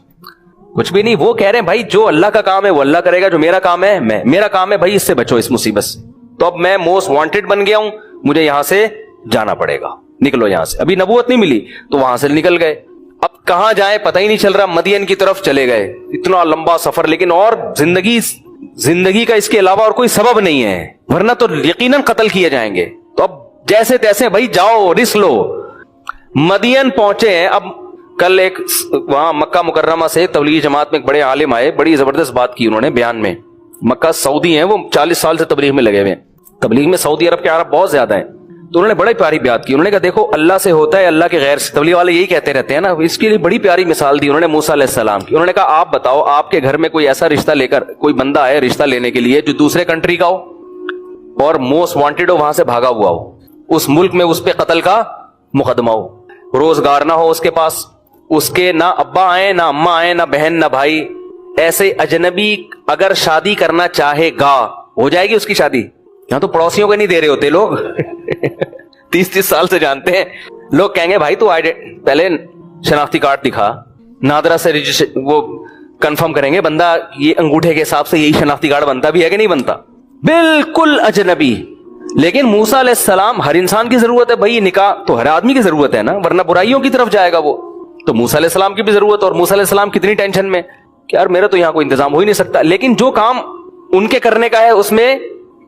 کچھ بھی نہیں, وہ کہہ رہے ہیں بھائی جو اللہ کا کام ہے وہ اللہ کرے گا, جو میرا کام ہے میرا کام ہے بھائی اس سے بچو, اس مصیبت سے. تو اب میں موسٹ وانٹیڈ بن گیا ہوں, مجھے یہاں سے جانا پڑے گا, نکلو یہاں سے. ابھی نبوت نہیں ملی تو وہاں سے نکل گئے, اب کہاں جائیں پتہ ہی نہیں چل رہا, مدین کی طرف چلے گئے. اتنا لمبا سفر, لیکن اور زندگی کا اس کے علاوہ اور کوئی سبب نہیں ہے, ورنہ تو یقیناً قتل کیے جائیں گے. تو اب جیسے تیسے بھائی جاؤ, رسک لو. مدین پہنچے ہیں. اب کل ایک وہاں مکہ مکرمہ سے تبلیغی جماعت میں ایک بڑے عالم آئے, بڑی زبردست بات کی انہوں نے بیان میں. مکہ سعودی ہیں, وہ 40 سال سے تبلیغ میں لگے ہوئے ہیں, تبلیغ میں سعودی عرب کے عرب بہت زیادہ ہیں. تو انہوں نے بڑی پیاری بات کی, انہوں نے کہا دیکھو اللہ سے ہوتا ہے اللہ کے غیر سے, تبلیغ والے یہی کہتے رہتے ہیں نا, اس کے لیے بڑی پیاری مثال دی انہوں نے موسیٰ علیہ السلام کی. انہوں نے کہا آپ بتاؤ آپ کے گھر میں کوئی ایسا رشتہ لے کر کوئی بندہ آئے رشتہ لینے کے لیے جو دوسرے کنٹری کا ہو اور موسٹ وانٹیڈ ہو, وہاں سے بھاگا ہوا ہو, اس ملک میں اس پہ قتل کا مقدمہ ہو, روزگار نہ ہو اس کے پاس, اس کے نہ ابا آئے نہ اماں آئے نہ بہن نہ بھائی, ایسے اجنبی اگر شادی کرنا چاہے گا ہو جائے گی اس کی شادی. یہاں تو پڑوسیوں کو نہیں دے رہے ہوتے لوگ 30 سال سے جانتے ہیں لوگ, کہیں گے بھائی تو پہلے شناختی کارڈ دکھا, نادرا سے وہ کنفرم کریں گے بندہ یہ انگوٹھے کے حساب سے یہی شناختی کارڈ بنتا بھی ہے کہ نہیں بنتا, بالکل اجنبی. لیکن موسیٰ علیہ السلام, ہر انسان کی ضرورت ہے بھائی, نکاح تو ہر آدمی کی ضرورت ہے نا, ورنہ برائیوں کی طرف جائے گا وہ. تو موسیٰ علیہ السلام کی بھی ضرورت, اور موسیٰ علیہ السلام کتنی ٹینشن میں کہ یار میرا تو یہاں کوئی انتظام ہو ہی نہیں سکتا. لیکن جو کام ان کے کرنے کا ہے اس میں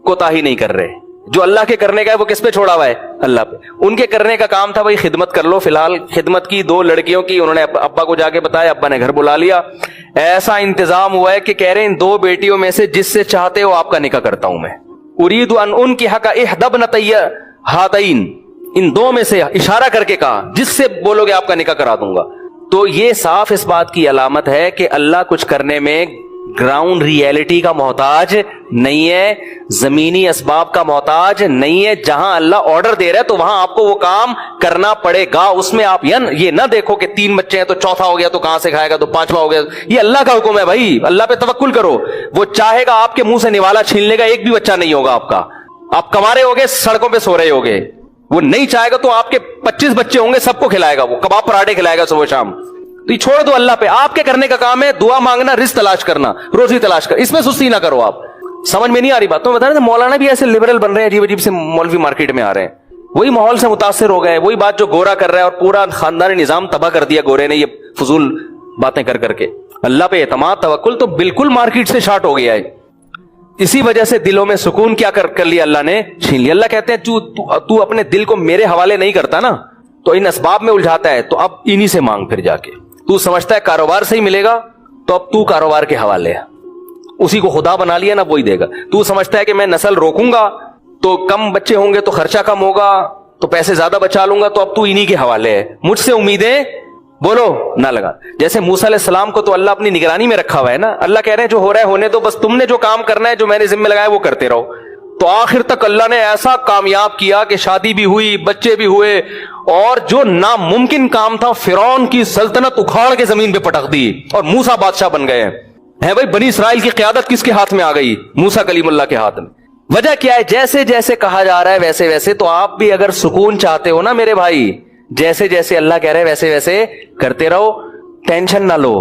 کوتاہی نہیں کر رہے, جو اللہ کے کرنے کا ہے وہ کس پہ چھوڑا ہوا ہے؟ اللہ پہ. ان کے کرنے کا کام تھا بھائی خدمت کر لو. فی الحال خدمت کی 2 لڑکیوں کی, انہوں نے ابا کو جا کے بتایا, ابا نے گھر بلا لیا. ایسا انتظام ہوا ہے کہ کہہ رہے ہیں ان 2 بیٹیوں میں سے جس سے چاہتے ہو آپ کا نکاح کرتا ہوں میں. اريد ان انكح احدى ابنتي هاتين, ان 2 میں سے اشارہ کر کے کہا جس سے بولو گے آپ کا نکاح کرا دوں گا. تو یہ صاف اس بات کی علامت ہے کہ اللہ کچھ کرنے میں گراؤنڈ ریئلٹی کا محتاج نہیں ہے, زمینی اسباب کا محتاج نہیں ہے. جہاں اللہ آرڈر دے رہا ہے تو وہاں آپ کو وہ کام کرنا پڑے گا. اس میں آپ یہ نہ دیکھو کہ 3 بچے ہیں تو چوتھا ہو گیا تو کہاں سے کھائے گا, تو 5واں ہو گیا. یہ اللہ کا حکم ہے بھائی, اللہ پہ توکل کرو. وہ چاہے گا آپ کے منہ سے نوالا چھین لے گا, ایک بھی بچہ نہیں ہوگا آپ کا. آپ کما رہے ہوگے, سڑکوں پہ سو رہے ہوگے. وہ نہیں چاہے گا تو آپ کے 25 بچے ہوں گے, سب کو کھلائے گا, وہ کباب پراٹھے کھلائے گا صبح شام. تو یہ چھوڑ دو اللہ پہ. آپ کے کرنے کا کام ہے دعا مانگنا, رزق تلاش کرنا, روزی تلاش کر, اس میں سستی نہ کرو. آپ سمجھ میں نہیں آ رہی بات تو میں بتا رہا تھا, مولانا بھی ایسے لبرل بن رہے ہیں, عجیب عجیب سے مولوی مارکیٹ میں آ رہے ہیں, وہی ماحول سے متاثر ہو گئے. وہی بات جو گورا کر رہا ہے اور پورا خاندانی نظام تباہ کر دیا گورے نے, یہ فضول باتیں کر کر کے. اللہ پہ اعتماد توکل تو بالکل مارکیٹ سے شارٹ ہو گیا ہے. اسی وجہ سے دلوں میں سکون کیا کر لیا اللہ نے, چھین لیا. اللہ کہتے ہیں تو اپنے دل کو میرے حوالے نہیں کرتا نا, تو ان اسباب میں الجھاتا ہے, تو اب انہی سے مانگ. پھر جا کے تو سمجھتا ہے کاروبار سے ہی ملے گا, تو اب تو کاروبار کے حوالے ہے, اسی کو خدا بنا لیا نا, وہی دے گا. تو سمجھتا ہے کہ میں نسل روکوں گا تو کم بچے ہوں گے تو خرچہ کم ہوگا تو پیسے زیادہ بچا لوں گا, تو اب تو انہی کے حوالے ہے. مجھ سے امیدیں بولو نہ لگا. جیسے موسیٰ علیہ السلام کو تو اللہ اپنی نگرانی میں رکھا ہوا ہے نا, اللہ کہہ رہے ہیں جو ہو رہا ہے ہونے دو, بس تم نے جو کام کرنا ہے جو میں نے ذمہ لگایا وہ کرتے رہو. تو آخر تک اللہ نے ایسا کامیاب کیا کہ شادی بھی ہوئی, بچے بھی ہوئے, اور جو ناممکن کام تھا فرعون کی سلطنت اکھاڑ کے زمین پہ پٹک دی اور موسیٰ بادشاہ بن گئے ہیں. بھائی بنی اسرائیل کی قیادت کس کے ہاتھ میں آ گئی؟ موسیٰ کلیم اللہ کے ہاتھ میں. وجہ کیا ہے؟ جیسے جیسے کہا جا رہا ہے ویسے ویسے. تو آپ بھی اگر سکون چاہتے ہو نا میرے بھائی, جیسے جیسے اللہ کہہ رہے ہیں ویسے ویسے کرتے رہو, ٹینشن نہ لو.